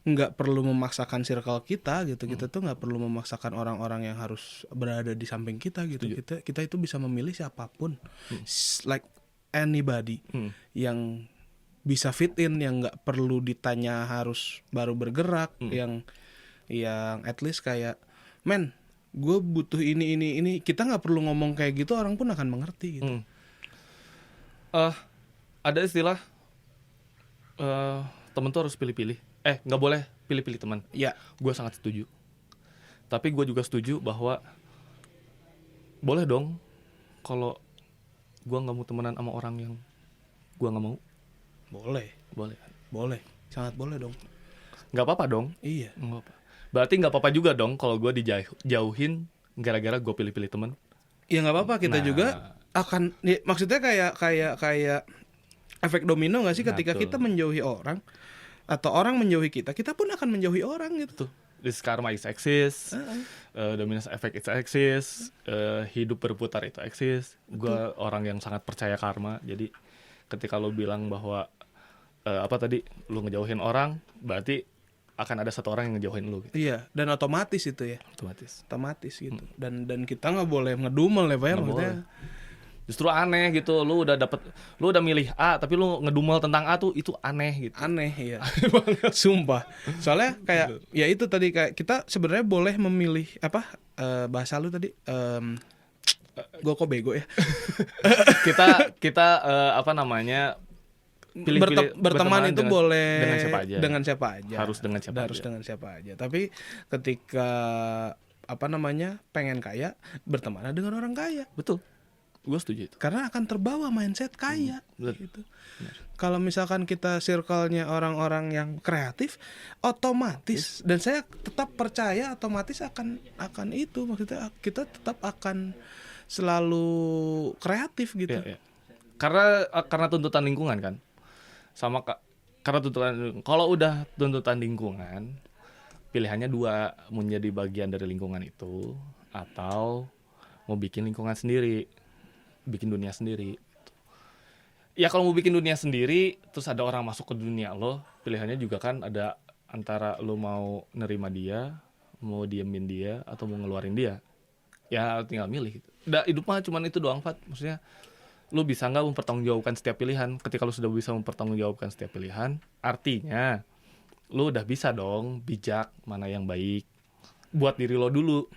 nggak perlu memaksakan circle kita gitu. Kita tuh nggak perlu memaksakan orang-orang yang harus berada di samping kita gitu. Kita itu bisa memilih siapapun, like anybody yang bisa fit in, yang nggak perlu ditanya harus baru bergerak, yang at least kayak, men, gue butuh ini. Kita nggak perlu ngomong kayak gitu, orang pun akan mengerti gitu. Ada istilah temen tuh harus pilih-pilih. Nggak boleh pilih-pilih teman. Ya, gue sangat setuju. Tapi gue juga setuju bahwa boleh dong kalau gue nggak mau temenan sama orang yang gue nggak mau. Boleh, sangat boleh dong. Nggak apa-apa dong. Iya. Nggak apa. Berarti nggak apa-apa juga dong kalau gue dijauhin gara-gara gue pilih-pilih teman. Ya nggak apa-apa, kita juga akan. Ya, maksudnya kayak efek domino nggak sih ketika kita menjauhi orang atau orang menjauhi kita pun akan menjauhi orang gitu. Tuh, this karma is exist, dominance effect it exist, hidup berputar itu exist. Gue orang yang sangat percaya karma. Jadi ketika lo bilang bahwa apa tadi, lo ngejauhin orang, berarti akan ada satu orang yang ngejauhin lo gitu. Iya, dan otomatis itu ya. Otomatis gitu. Dan kita nggak boleh ngedumel ya Pak ya, maksudnya. Justru aneh gitu, lu udah milih A tapi lu ngedumel tentang A tuh, itu aneh gitu. Aneh ya. Sumpah. Soalnya kayak ya itu tadi, kayak kita sebenarnya boleh memilih apa bahasa lu tadi gue kok bego ya. kita apa namanya, berteman itu boleh dengan siapa aja. Harus dengan siapa aja. Tapi ketika apa namanya, pengen kaya, berteman dengan orang kaya. Betul. Gue setuju itu. Karena akan terbawa mindset kaya gitu. Kalau misalkan kita circle-nya orang-orang yang kreatif, otomatis, dan saya tetap percaya otomatis akan itu, maksudnya kita tetap akan selalu kreatif gitu. Ya. Karena tuntutan lingkungan kan. Karena tuntutan, kalau udah tuntutan lingkungan, pilihannya dua, menjadi bagian dari lingkungan itu atau mau bikin lingkungan sendiri. Bikin dunia sendiri. Ya kalau mau bikin dunia sendiri, terus ada orang masuk ke dunia lo, pilihannya juga kan ada antara lo mau nerima dia, mau diemin dia, atau mau ngeluarin dia. Ya tinggal milih gitu. Hidup mah cuman itu doang, Fat. Maksudnya lo bisa nggak mempertanggungjawabkan setiap pilihan. Ketika lo sudah bisa mempertanggungjawabkan setiap pilihan, artinya lo udah bisa dong bijak mana yang baik buat diri lo dulu,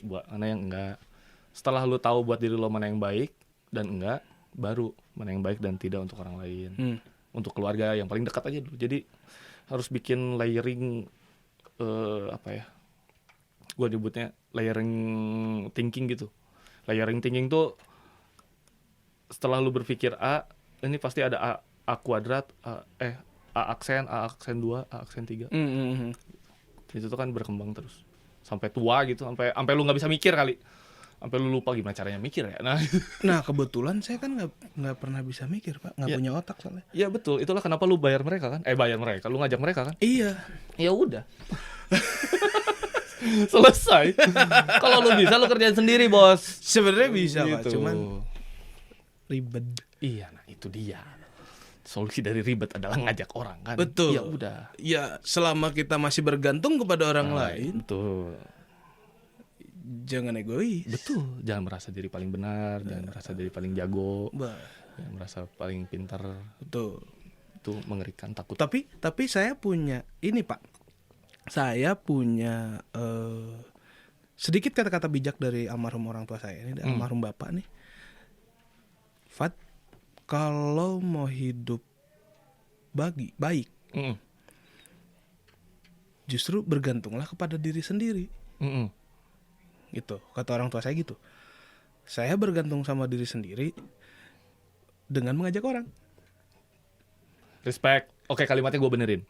buat mana yang enggak. Setelah lo tahu buat diri lo mana yang baik dan enggak, baru mana yang baik dan tidak untuk orang lain. Untuk keluarga yang paling dekat aja dulu. Jadi harus bikin layering apa ya, gue nyebutnya layering thinking gitu. Layering thinking tuh setelah lu berpikir A, ini pasti ada A kuadrat, A aksen 2, A aksen 3. Itu tuh kan berkembang terus sampai tua gitu, sampai lu nggak bisa mikir kali, sampai lu lupa gimana caranya mikir ya. Nah kebetulan saya kan nggak pernah bisa mikir Pak, nggak punya otak soalnya. Iya betul, itulah kenapa lu bayar mereka kan, lu ngajak mereka kan. Iya. Ya udah. Selesai. Kalau lu bisa lu kerjain sendiri bos. Sebenarnya bisa gitu. Pak, cuman ribet. Iya, nah itu dia. Solusi dari ribet adalah ngajak orang kan. Betul. Ya udah. Ya selama kita masih bergantung kepada orang lain. Betul. Jangan egois. Betul. Jangan merasa diri paling benar, jangan merasa diri paling jago, jangan merasa paling pintar. Betul. Itu mengerikan, takut. Tapi saya punya ini Pak. Saya punya sedikit kata-kata bijak dari almarhum orang tua saya ini, almarhum bapak nih. Fat, kalau mau hidup baik, justru bergantunglah kepada diri sendiri. Gitu, kata orang tua saya gitu. Saya bergantung sama diri sendiri dengan mengajak orang. Respect. Oke, kalimatnya gue benerin.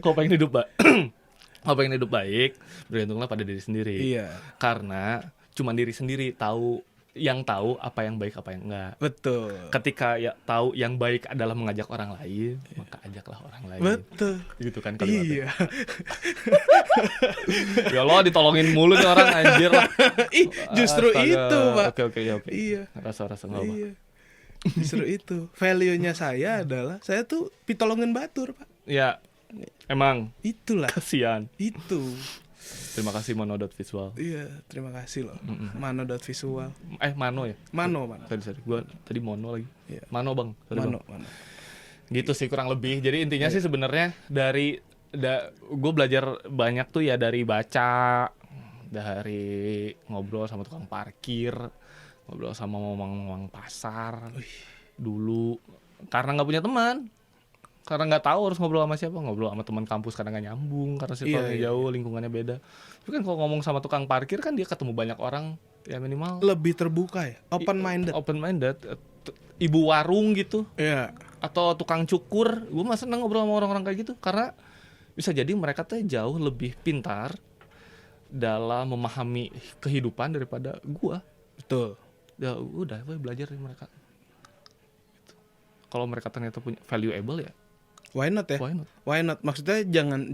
Kalau pengen hidup baik, bergantunglah pada diri sendiri. Iya. Karena cuma diri sendiri tahu apa yang baik, apa yang enggak. Betul. Ketika ya tahu yang baik adalah mengajak orang lain, maka ajaklah orang lain. Betul. Gitu kan kalimatnya. Iya. Ya Allah, ditolongin mulu nih orang, anjir lah. Justru Astaga. itu, Pak. Oke. Iya. Rasa-rasa enggak apa. Iya. Justru itu. Value-nya saya adalah saya tuh pitolongin batur, Pak. Ya. Emang Itulah. kasihan. Itu. Terima kasih Mono.visual. Iya, terima kasih loh. Mano.visual. Mano ya? Mano. Sorry. Gua tadi Mono lagi. Iya. Mano, Bang. Sorry, Mano. Bang. Gitu sih kurang lebih. Jadi intinya sih sebenarnya gue belajar banyak tuh ya dari baca, dari ngobrol sama tukang parkir, ngobrol sama mamang pasar dulu. Karena nggak punya teman. Karena nggak tahu harus ngobrol sama siapa, ngobrol sama teman kampus kadang nggak nyambung karena circle-nya jauh, lingkungannya beda. Tapi kan kalau ngomong sama tukang parkir kan dia ketemu banyak orang, ya minimal lebih terbuka ya, open minded. Ibu warung gitu, Iya. atau tukang cukur, gue mah seneng ngobrol sama orang-orang kayak gitu karena bisa jadi mereka tuh jauh lebih pintar dalam memahami kehidupan daripada gue. Betul. Ya udah, gue belajar dari mereka. Gitu. Kalau mereka ternyata punya valuable ya. Why not ya? Why not? Maksudnya jangan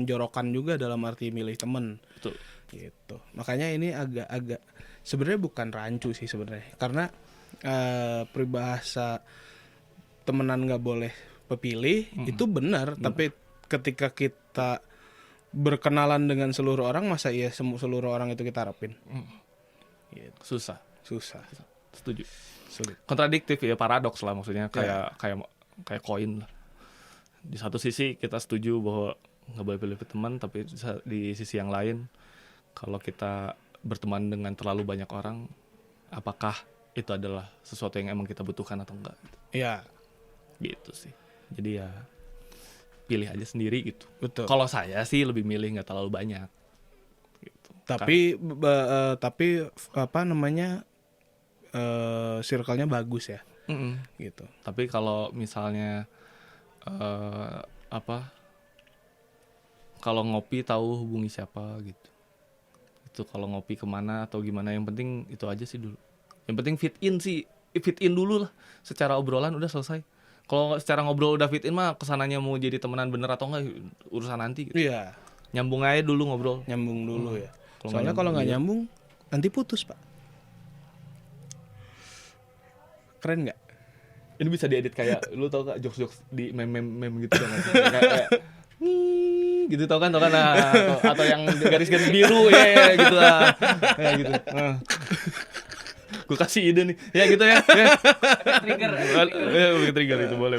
jorokan juga dalam arti milih temen. Betul. Gitu. Makanya ini agak sebenarnya bukan rancu sih sebenarnya. Karena peribahasa temenan nggak boleh pepilih itu benar. Tapi ketika kita berkenalan dengan seluruh orang, masa iya seluruh orang itu kita harapin? Gitu. Susah. Setuju. Sulit. Kontradiktif ya, paradoks lah maksudnya, kayak koin lah. Di satu sisi kita setuju bahwa nggak boleh pilih teman, tapi di sisi yang lain kalau kita berteman dengan terlalu banyak orang, apakah itu adalah sesuatu yang emang kita butuhkan atau enggak gitu. Iya. Gitu sih. Jadi ya pilih aja sendiri gitu. Betul. Kalau saya sih lebih milih nggak terlalu banyak gitu. Tapi apa namanya, circle-nya bagus ya. Gitu. Tapi kalau misalnya kalau ngopi tahu hubungi siapa gitu. Itu kalau ngopi kemana atau gimana, yang penting itu aja sih dulu. Yang penting fit in dulu lah. Secara obrolan udah selesai. Kalau secara ngobrol udah fit in mah kesananya mau jadi temenan bener atau enggak urusan nanti gitu. Iya. Nyambung aja dulu ngobrol. Nyambung dulu ya. Soalnya Kalau nggak nyambung nanti putus, Pak. Keren nggak? Ini bisa diedit kayak lu tau gak jokes-jokes di meme gitu kan, kayak gitu tau kan nah, atau yang garis-garis biru ya gitu lah, kayak gitu. Gue kasih ide nih ya gitu ya. Trigger itu boleh.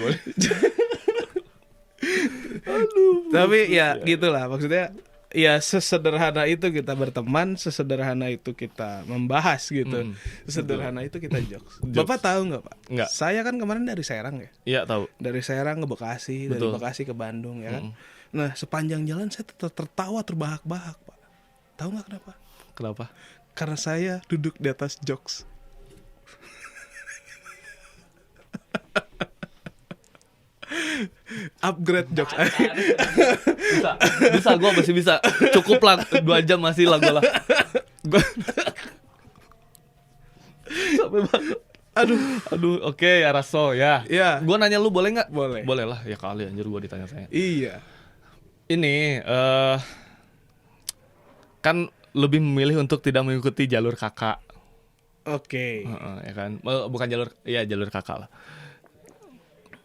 Tapi ya gitulah maksudnya. Ya sesederhana itu kita berteman, sesederhana itu kita membahas gitu, sesederhana itu kita jokes. Bapak tahu nggak Pak? Nggak. Saya kan kemarin dari Serang ya. Iya tahu. Dari Serang ke Bekasi, dari Bekasi ke Bandung ya kan. Nah sepanjang jalan saya tertawa terbahak-bahak Pak. Tahu nggak kenapa? Kenapa? Karena saya duduk di atas jokes. upgrade jokes. Bisa gue masih bisa. Cukup lah 2 jam masih lah gue lah. Sampai banget. Aduh, oke, Araso ya. Iya. Gue nanya lu boleh nggak? Boleh lah, ya kali anjir gue ditanya-tanya. Iya. Ini kan lebih memilih untuk tidak mengikuti jalur kakak. Oke. Ya kan, bukan jalur kakak lah.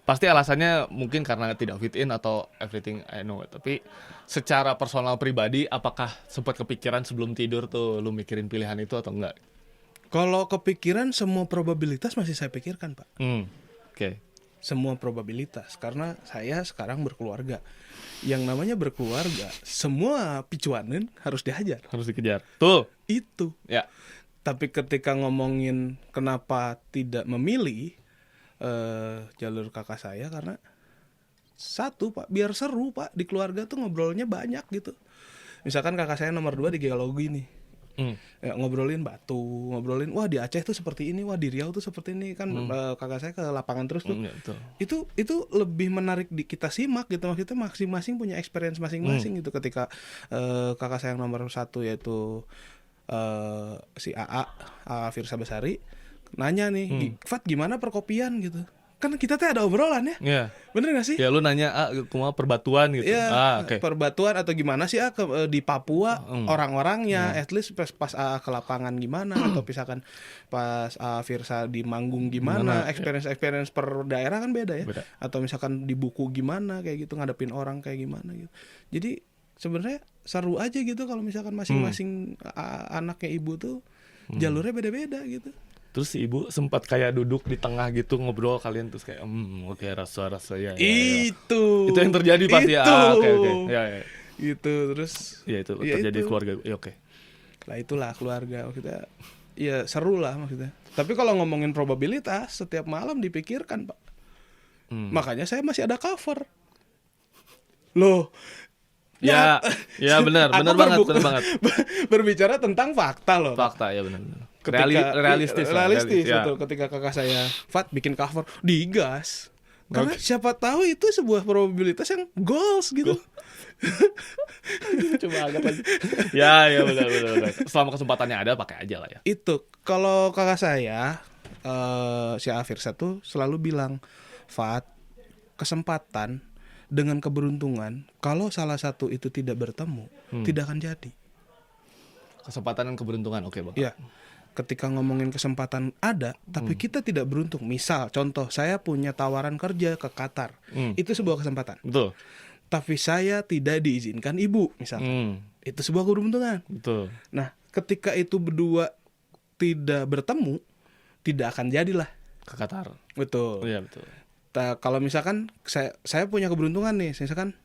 Pasti alasannya mungkin karena tidak fit in atau everything I know. Tapi secara personal pribadi, apakah sempat kepikiran sebelum tidur tuh lu mikirin pilihan itu atau enggak? Kalau kepikiran, semua probabilitas masih saya pikirkan, Pak. Oke. Semua probabilitas, karena saya sekarang berkeluarga. Yang namanya berkeluarga, semua picuanan harus dihajar. Harus dikejar. Tuh. Itu. Ya. Tapi ketika ngomongin kenapa tidak memilih jalur kakak saya, karena satu, Pak, biar seru, Pak, di keluarga tuh ngobrolnya banyak gitu. Misalkan kakak saya nomor 2 di geologi nih. Ya, ngobrolin batu, ngobrolin wah di Aceh tuh seperti ini, wah di Riau tuh seperti ini kan. Kakak saya ke lapangan terus tuh. Itu lebih menarik kita simak gitu. Maksudnya masing-masing punya experience masing-masing gitu. Ketika kakak saya yang nomor 1 yaitu si AA Firsa Besari nanya nih, Fat gimana perkopian gitu. Kan kita tuh ada obrolan ya. Iya. Bener gak sih? Ya lu nanya kumaha perbatuan gitu. Ya, perbatuan atau gimana sih di Papua orang-orangnya, at least pas ke lapangan gimana atau misalkan pas Firsa di Manggung gimana, experience per daerah kan beda ya. Atau misalkan di buku gimana kayak gitu, ngadepin orang kayak gimana gitu. Jadi sebenarnya seru aja gitu kalau misalkan masing-masing anaknya ibu tuh jalurnya beda-beda gitu. Terus si ibu sempat kayak duduk di tengah gitu ngobrol kalian terus kayak oke rasa ya. Itu yang terjadi pasti ya. Oke. Ya. Gitu terus. Ya itu terjadi itu. Keluarga. Ya oke. Lah itulah keluarga maksudnya. Ya seru lah maksudnya. Tapi kalau ngomongin probabilitas setiap malam dipikirkan, Pak. Makanya saya masih ada cover. Loh. Ya benar banget. Berbicara tentang fakta loh. Fakta ya benar. Realistis ya. betul. Ketika kakak saya Fat bikin cover digas. Karena siapa tahu itu sebuah probabilitas yang goals gitu. Coba agak lagi. Ya benar. Selama kesempatannya ada pakai aja lah ya. Itu kalau kakak saya si Afirsa tuh selalu bilang, Fat, kesempatan dengan keberuntungan, kalau salah satu itu tidak bertemu, tidak akan jadi. Kesempatan dan keberuntungan, oke Bang. Iya. Ketika ngomongin kesempatan ada, tapi kita tidak beruntung. Misal, contoh, saya punya tawaran kerja ke Qatar. Itu sebuah kesempatan. Betul. Tapi saya tidak diizinkan ibu, misalkan. Itu sebuah keberuntungan. Betul. Nah, ketika itu berdua tidak bertemu, tidak akan jadilah ke Qatar. Betul. Iya, betul. Kalau misalkan saya punya keberuntungan nih, misalkan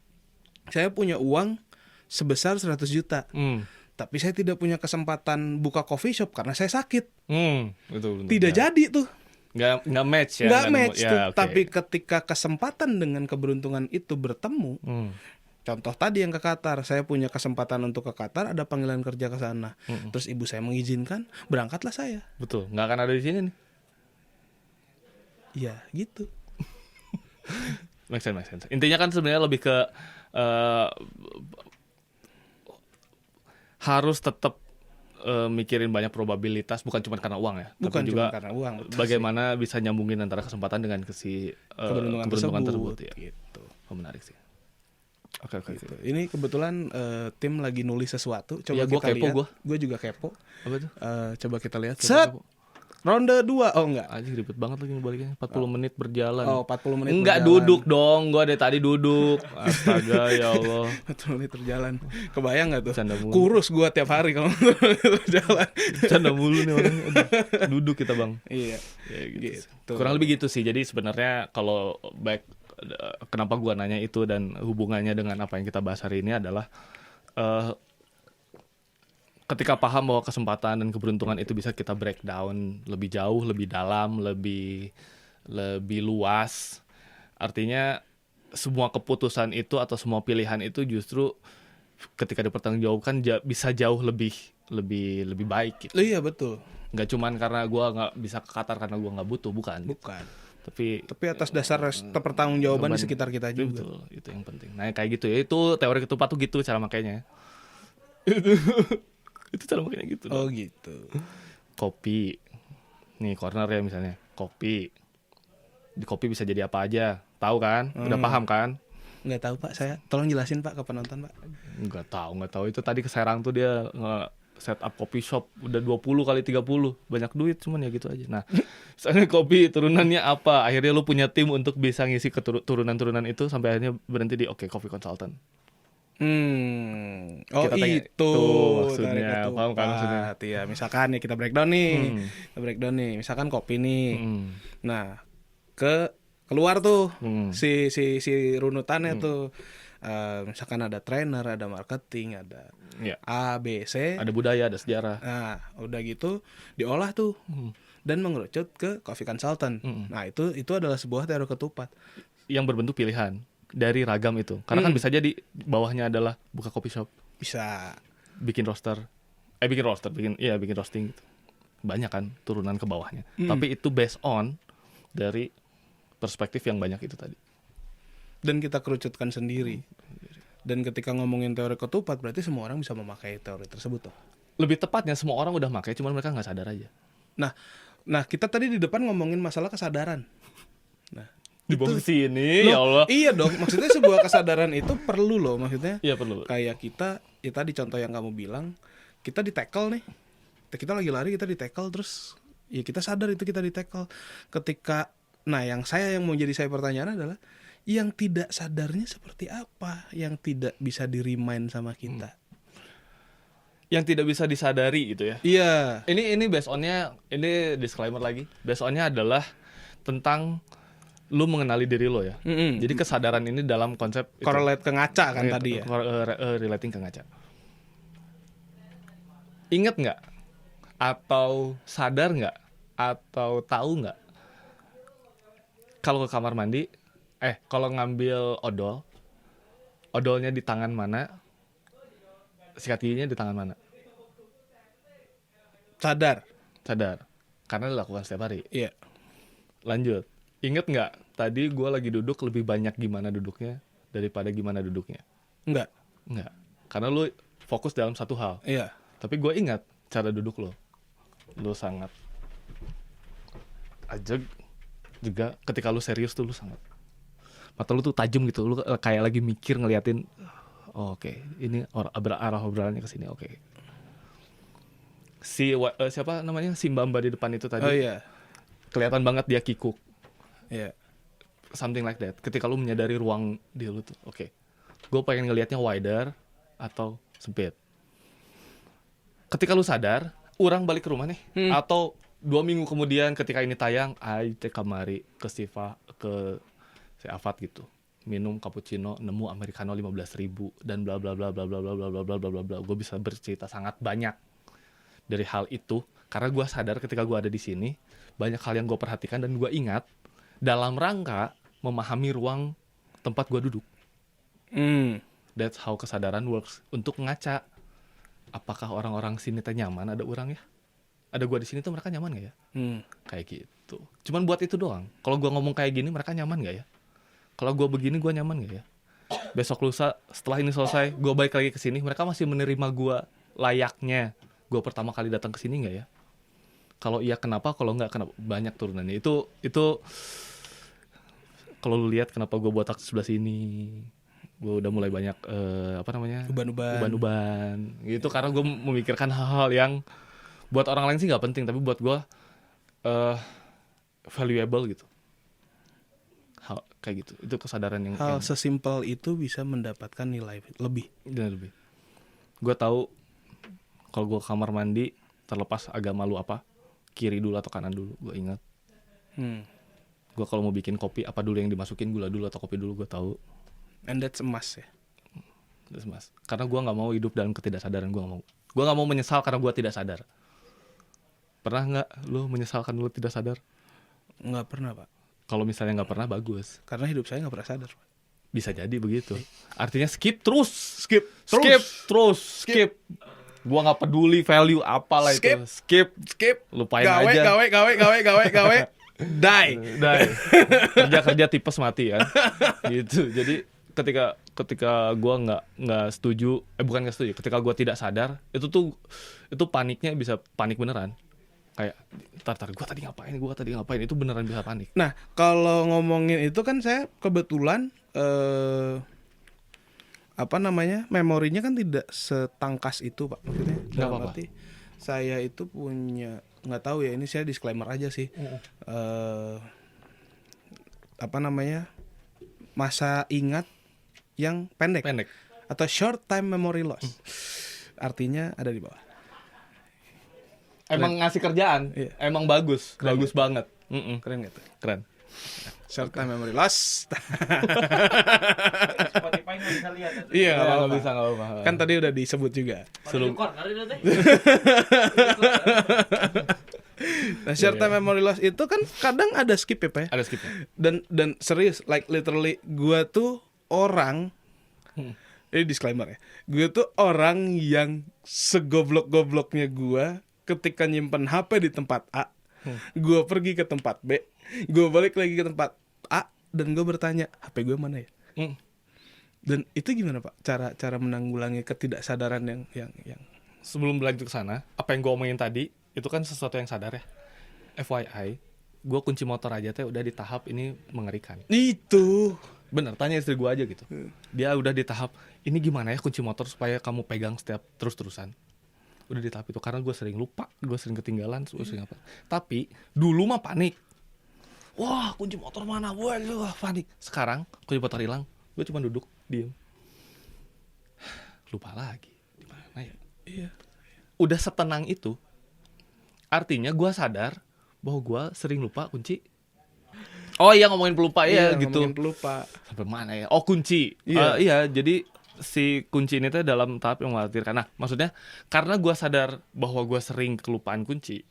saya punya uang sebesar 100 juta. Tapi saya tidak punya kesempatan buka coffee shop karena saya sakit. Betul. Tidak jadi tuh. Nggak match ya. Nggak match tuh. Okay. Tapi ketika kesempatan dengan keberuntungan itu bertemu, contoh tadi yang ke Qatar, saya punya kesempatan untuk ke Qatar, ada panggilan kerja ke sana. Terus ibu saya mengizinkan, berangkatlah saya. Betul. Nggak akan ada di sini nih. Ya gitu. Make sense. Intinya kan sebenarnya lebih ke harus tetap mikirin banyak probabilitas, bukan cuma karena uang ya, bukan tapi juga karena uang, bagaimana bisa nyambungin antara kesempatan dengan keberuntungan tersebut ya. Gitu. Menarik sih. Oke. Gitu. Ini kebetulan tim lagi nulis sesuatu. Coba ya, kita lihat. Gue juga kepo. Apa tuh? Coba kita lihat. Set. Ronde 2. Oh enggak. Anjing ribet banget lagi ngebaliknya. 40 menit berjalan. Oh, 40 menit enggak berjalan. Duduk dong. Gua dari tadi duduk. Astaga ya Allah. 40 menit berjalan. Kebayang enggak tuh? Canda mulu. Kurus gua tiap hari kalau berjalan. Canda mulu nih orang. Duduk kita, Bang. Iya. Ya, gitu. Kurang lebih gitu sih. Jadi sebenarnya kalau kenapa gua nanya itu dan hubungannya dengan apa yang kita bahas hari ini adalah ketika paham bahwa kesempatan dan keberuntungan itu bisa kita breakdown lebih jauh, lebih dalam, lebih luas. Artinya semua keputusan itu atau semua pilihan itu justru ketika dipertanggungjawabkan bisa jauh lebih baik gitu. Iya betul. Nggak cuman karena gue nggak bisa ke Qatar karena gue nggak butuh, bukan. Tapi atas dasar pertanggungjawaban di sekitar kita juga. Betul, itu yang penting. Nah kayak gitu ya, itu teori ketupat tuh gitu cara makainya. Itu cara makainya gitu. Oh gitu. Kopi, nih corner ya misalnya, kopi. Di kopi bisa jadi apa aja, tahu kan? Udah paham kan? Nggak tahu Pak, saya tolong jelasin Pak ke penonton Pak. Nggak tahu. Itu tadi ke Serang tuh dia set up coffee shop udah 20 kali 30, banyak duit cuman ya gitu aja. Nah, misalnya kopi turunannya apa? Akhirnya lu punya tim untuk bisa ngisi turunan-turunan itu sampai akhirnya berhenti di Coffee Consultant. Oh Kita tanya, itu maksudnya, paham kan maksudnya? Iya, misalkan ya kita breakdown nih. Misalkan kopi nih. Nah, keluar tuh si runutannya tuh. Misalkan ada trainer, ada marketing, ada A, B, C, ada budaya, ada sejarah. Nah, udah gitu diolah tuh dan mengerucut ke coffee consultant. Nah, itu adalah sebuah teori ketupat yang berbentuk pilihan dari ragam itu. Karena kan bisa jadi bawahnya adalah buka coffee shop, bisa bikin roasting gitu. Banyak kan turunan ke bawahnya. Tapi itu based on dari perspektif yang banyak itu tadi. Dan kita kerucutkan sendiri. Dan ketika ngomongin teori ketupat, berarti semua orang bisa memakai teori tersebut tuh. Lebih tepatnya semua orang udah pakai, cuman mereka nggak sadar aja. Nah kita tadi di depan ngomongin masalah kesadaran. Nah, di bawah sini, ya Allah. Iya dong, maksudnya sebuah kesadaran itu perlu loh, maksudnya. Iya perlu. Kayak kita, ya tadi contoh yang kamu bilang, kita di tackle nih. Kita lagi lari, kita di tackle, terus ya kita sadar itu kita di tackle. Ketika, yang mau jadi saya pertanyaan adalah, yang tidak sadarnya seperti apa, yang tidak bisa di-remind sama kita, yang tidak bisa disadari gitu ya. Iya. Ini based on-nya, ini disclaimer lagi. Based on-nya adalah tentang lu mengenali diri lo ya. Jadi kesadaran ini dalam konsep correlate ke ngaca kan tadi ya. Relating ke ngaca. Ingat nggak? Atau sadar nggak? Atau tahu nggak? Kalau ke kamar mandi, kalau ngambil odolnya di tangan mana, sikat giginya di tangan mana? Sadar. Karena dilakukan setiap hari. Iya. Lanjut. Ingat nggak? Tadi gue lagi duduk lebih banyak gimana duduknya daripada gimana duduknya? Enggak. Karena lu fokus dalam satu hal. Iya. Tapi gue ingat cara duduk lo. Lu sangat ajeg juga ketika lu serius tuh lu sangat. Mata lu tuh tajam gitu, lu kayak lagi mikir ngeliatin, oke, ini arah obrolannya ke sini, oke. Siapa namanya, si Mbamba di depan itu tadi, kelihatan banget dia kikuk, something like that. Ketika lu menyadari ruang di lu tuh, oke, gue pengen ngelihatnya wider atau sempit. Ketika lu sadar, orang balik ke rumah nih, atau 2 minggu kemudian ketika ini tayang, ayo kamari ke Siva, ke Afat gitu, minum cappuccino, nemu americano 15.000 dan bla bla bla bla bla bla bla bla bla bla bla. Gue bisa bercerita sangat banyak dari hal itu karena gue sadar ketika gue ada di sini banyak hal yang gue perhatikan dan gue ingat dalam rangka memahami ruang tempat gue duduk. That's how kesadaran works. Untuk ngaca, apakah orang-orang sini teh nyaman ada orang ya? Ada gue di sini tuh mereka nyaman gak ya? Kayak gitu. Cuman buat itu doang. Kalau gue ngomong kayak gini mereka nyaman gak ya? Kalau gue begini gue nyaman gak ya? Besok lusa setelah ini selesai gue balik lagi ke sini, mereka masih menerima gue layaknya gue pertama kali datang ke sini gak ya? Kalau iya kenapa? Kalau enggak kenapa? Banyak turunannya. Itu kalau lu lihat kenapa gue botak sebelah sini, gue udah mulai banyak uban-uban gitu karena gue memikirkan hal-hal yang buat orang lain sih nggak penting tapi buat gue valuable gitu. Hal kayak gitu, itu kesadaran yang sesimpel itu bisa mendapatkan nilai lebih. Gue tahu kalau gue kamar mandi, terlepas agama lu apa, kiri dulu atau kanan dulu, gue ingat. Gue kalau mau bikin kopi apa dulu yang dimasukin, gula dulu atau kopi dulu, gue tahu. And that's emas ya. That's emas. Karena gue nggak mau hidup dalam ketidaksadaran, gue nggak mau menyesal karena gue tidak sadar. Pernah nggak lu menyesal karena lu tidak sadar? Nggak pernah Pak. Kalau misalnya nggak pernah, bagus. Karena hidup saya nggak pernah sadar. Bisa jadi begitu. Artinya skip terus. Gua nggak peduli value apalah itu. Skip. Lupain gawe, aja. Gawe. die. Kerja tipes mati ya. Gitu. Jadi ketika gue nggak setuju, bukan nggak setuju, ketika gue tidak sadar, itu paniknya bisa panik beneran. Kayak tar gue tadi ngapain, itu beneran bisa panik. Nah, kalau ngomongin itu kan saya kebetulan memorinya kan tidak setangkas itu, Pak. Maksudnya dalam arti saya itu punya, nggak tahu ya, ini saya disclaimer aja sih. Masa ingat yang pendek. Atau short time memory loss. Artinya ada di bawah. Emang ngasih kerjaan, iya. Emang bagus banget. Keren gitu. Keren. Short time memory loss. Spotify nggak bisa lihat. Iya, nggak bisa, nggak apa-apa. Kan tadi udah disebut juga. Nah, short time memory loss itu kan kadang ada skip ya, Pak ya? Ada skip. Dan serius, like literally gua tuh orang ini disclaimer ya. Gua tuh orang yang segoblok-gobloknya gua ketika nyimpen HP di tempat A, gua pergi ke tempat B, gua balik lagi ke tempat A, dan gua bertanya, HP gue mana ya? Dan itu gimana, Pak? Cara menanggulangi ketidaksadaran yang Sebelum berlanjut ke sana, apa yang gue omongin tadi itu kan sesuatu yang sadar ya. FYI, gue kunci motor aja teh udah di tahap ini mengerikan. itu. Bener, tanya istri gue aja gitu. Dia udah di tahap ini gimana ya kunci motor supaya kamu pegang setiap terus-terusan. Udah di tahap itu karena gue sering lupa, gue sering ketinggalan, gue sering apa. Tapi dulu mah panik. Wah, kunci motor mana? Wah, panik. Sekarang kunci motor hilang, gue cuma duduk, diem. Lupa lagi. Di mana ya? Iya. Udah setenang itu. Artinya gue sadar bahwa gue sering lupa kunci. Oh iya, ngomongin pelupa ya gitu. Ngomongin pelupa. Sampai mana ya? Oh, kunci. Iya. Iya, jadi si kunci ini tuh dalam tahap yang mengkhawatirkan. Nah, maksudnya karena gue sadar bahwa gue sering kelupaan kunci,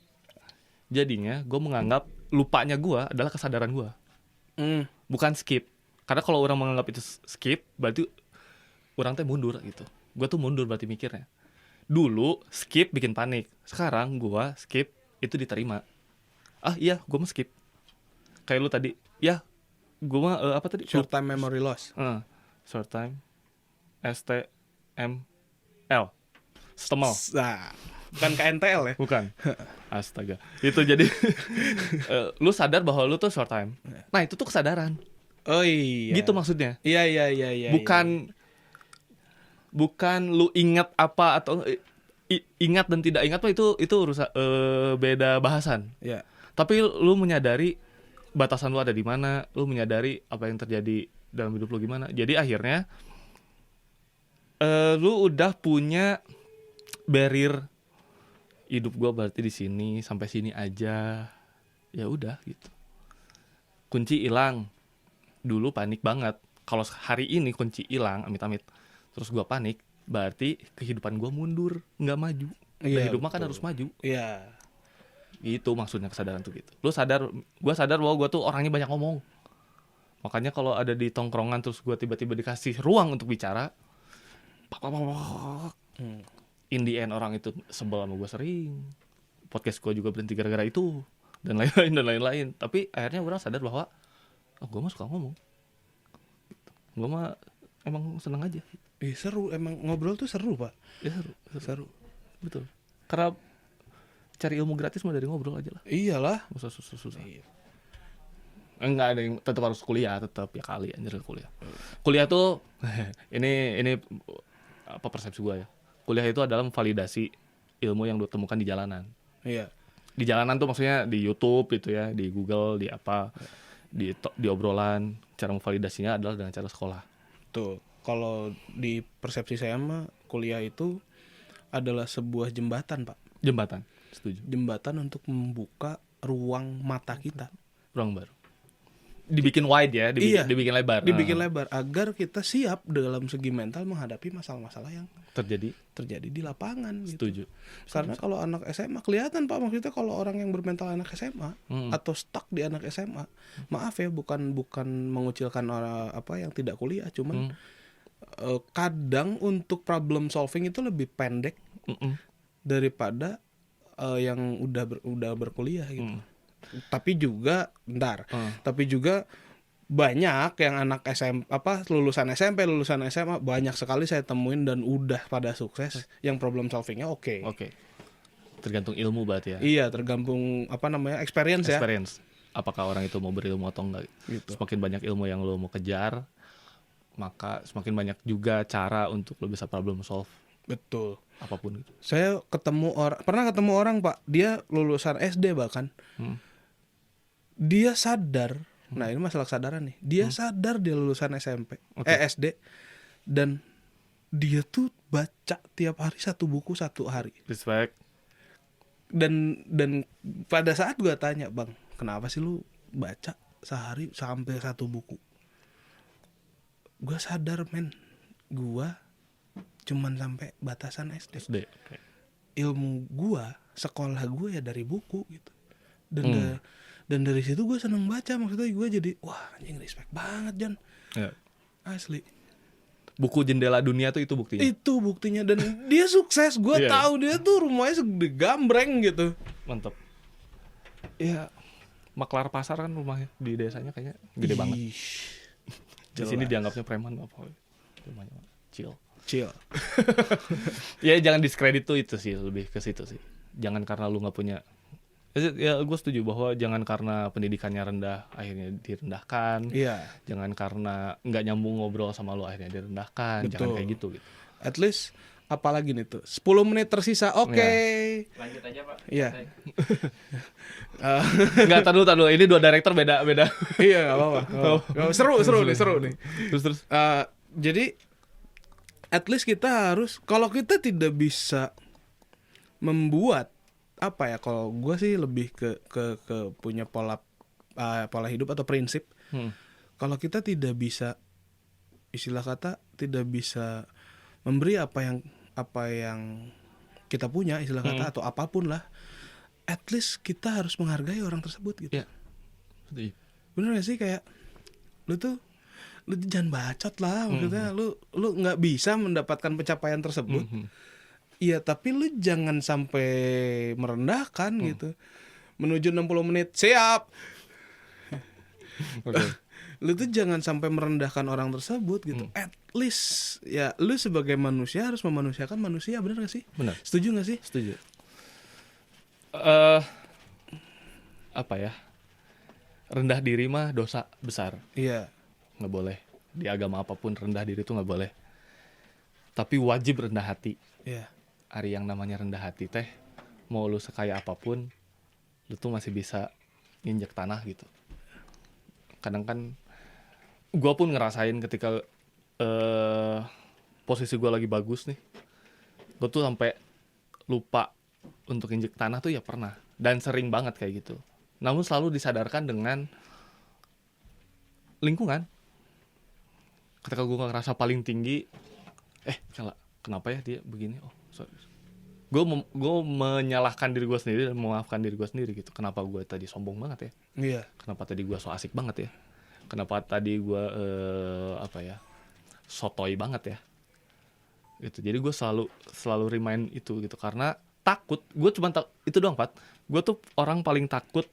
jadinya gue menganggap lupanya gue adalah kesadaran gue, bukan skip. Karena kalau orang menganggap itu skip, berarti orang tuh mundur gitu. Gue tuh mundur berarti mikirnya. Dulu skip bikin panik, sekarang gue skip itu diterima. Ah iya, gue mau skip. Kayak lu tadi, ya gue mah apa tadi? Short time memory loss. Short time STML. Stemel. Nah, bukan KNTL ya? Bukan. Astaga. Itu jadi lu sadar bahwa lu tuh short time. Nah, itu tuh kesadaran. Oh iya. Gitu maksudnya. Iya. Bukan lu ingat apa atau ingat dan tidak ingat, itu urusan beda bahasan. Iya. Tapi lu menyadari batasan lu ada di mana, lu menyadari apa yang terjadi dalam hidup lu gimana. Jadi akhirnya lu udah punya barrier, hidup gua berarti di sini sampai sini aja. Ya udah gitu. Kunci hilang. Dulu panik banget. Kalau hari ini kunci hilang, amit-amit, terus gua panik, berarti kehidupan gua mundur, nggak maju. Iya, hidup mah kan harus maju. Iya. Itu maksudnya kesadaran tuh gitu. Lu sadar, gua sadar bahwa gua tuh orangnya banyak ngomong. Makanya kalau ada di tongkrongan terus gua tiba-tiba dikasih ruang untuk bicara, in the end orang itu sebel sama gua sering. Podcast gua juga berhenti gara-gara itu dan lain-lain. Tapi akhirnya orang sadar bahwa gua mah suka ngomong. Gua mah emang seneng aja. Seru, emang ngobrol tuh seru, Pak. Ya Seru. Betul. Karena cari ilmu gratis mah dari ngobrol aja lah. Iyalah. Masa susah. Iya. Enggak ada yang tetap harus kuliah, tetap ya kali anjir kuliah. Kuliah tuh ini apa persepsi gue ya. Kuliah itu adalah memvalidasi ilmu yang ditemukan di jalanan. Iya. Di jalanan tuh maksudnya di YouTube gitu ya, di Google, di apa, di obrolan. Cara memvalidasinya adalah dengan cara sekolah. Tuh, kalau di persepsi saya mah kuliah itu adalah sebuah jembatan, Pak. Jembatan, setuju. Jembatan untuk membuka ruang mata kita. Ruang baru. Dibikin wide ya, dibikin lebar. Dibikin lebar agar kita siap dalam segi mental menghadapi masalah-masalah yang terjadi di lapangan. Setuju. Gitu. Karena kalau anak SMA kelihatan, Pak, maksudnya kalau orang yang bermental anak SMA atau stuck di anak SMA, maaf ya, bukan mengucilkan orang apa yang tidak kuliah, cuman kadang untuk problem solving itu lebih pendek daripada yang udah berkuliah gitu. Tapi juga tapi juga banyak yang anak lulusan SMP, lulusan SMA banyak sekali saya temuin dan udah pada sukses yang problem solvingnya oke. Tergantung ilmu berarti ya. Iya, tergantung experience ya. Apakah orang itu mau berilmu atau enggak. Gitu. Semakin banyak ilmu yang lo mau kejar, maka semakin banyak juga cara untuk lo bisa problem solve. Betul. Apapun itu. Saya pernah ketemu orang Pak, dia lulusan SD bahkan. Dia sadar. Nah, ini masalah kesadaran nih. Dia sadar dia lulusan SD, dan dia tuh baca tiap hari 1 buku 1 hari. Respect. Dan pada saat gua tanya, "Bang, kenapa sih lu baca sehari sampai 1 buku?" Gua sadar, gua cuman sampai batasan SD. Okay. Ilmu gua, sekolah gua ya dari buku gitu. Dan dari situ gue seneng baca, maksudnya gue jadi wah anjing respect banget Jan. Ya. Asli. Buku Jendela Dunia tuh itu buktinya. Itu buktinya, dan dia sukses. Gue tahu dia tuh rumahnya segede gambreng gitu. Mantap. Ya, maklar pasar kan rumahnya di desanya kayaknya gede banget. Di sini dianggapnya preman apa? Rumahnya chill. Ya jangan diskredit tuh itu sih, lebih ke situ sih. Jangan karena lu nggak punya. Ya gue setuju bahwa jangan karena pendidikannya rendah akhirnya direndahkan. Iya. Jangan karena nggak nyambung ngobrol sama lu akhirnya direndahkan. Betul. Jangan kayak gitu. At least apalagi nih tuh 10 menit tersisa. Oke. Lanjut aja Pak. Iya. Nggak, tahu ini 2 director beda. Iya, nggak apa-apa. Seru nih. Terus. Jadi at least kita harus, kalau kita tidak bisa membuat kalau gue sih lebih ke punya pola hidup atau prinsip. Kalau kita tidak bisa, istilah kata tidak bisa memberi apa yang kita punya, istilah kata atau apapun lah, at least kita harus menghargai orang tersebut gitu. Yeah. Bener gak sih, kayak lu jangan bacot lah, maksudnya lu nggak bisa mendapatkan pencapaian tersebut. Iya, tapi lu jangan sampai merendahkan gitu. Menuju 60 menit, siap. Lu tuh jangan sampai merendahkan orang tersebut gitu. At least ya lu sebagai manusia harus memanusiakan manusia, benar gak sih? Benar. Setuju gak sih? Setuju. Rendah diri mah dosa besar. Iya. Nggak boleh. Di agama apapun rendah diri itu nggak boleh. Tapi wajib rendah hati. Iya. Ari yang namanya rendah hati teh, mau lu sekaya apapun, lu tuh masih bisa nginjek tanah gitu. Kadang kan gue pun ngerasain ketika posisi gue lagi bagus nih, gue tuh sampai lupa untuk injek tanah tuh ya pernah, dan sering banget kayak gitu. Namun selalu disadarkan dengan lingkungan. Ketika gue ngerasa paling tinggi, kenapa ya dia begini? Sorry. Gue menyalahkan diri gue sendiri dan memaafkan diri gue sendiri gitu. Kenapa gue tadi sombong banget ya? Iya. Kenapa tadi gue so asik banget ya? Kenapa tadi gue sotoy banget ya? Gitu. Jadi gue selalu remind itu gitu, karena takut. Gue cuma itu doang, Pat. Gue tuh orang paling takut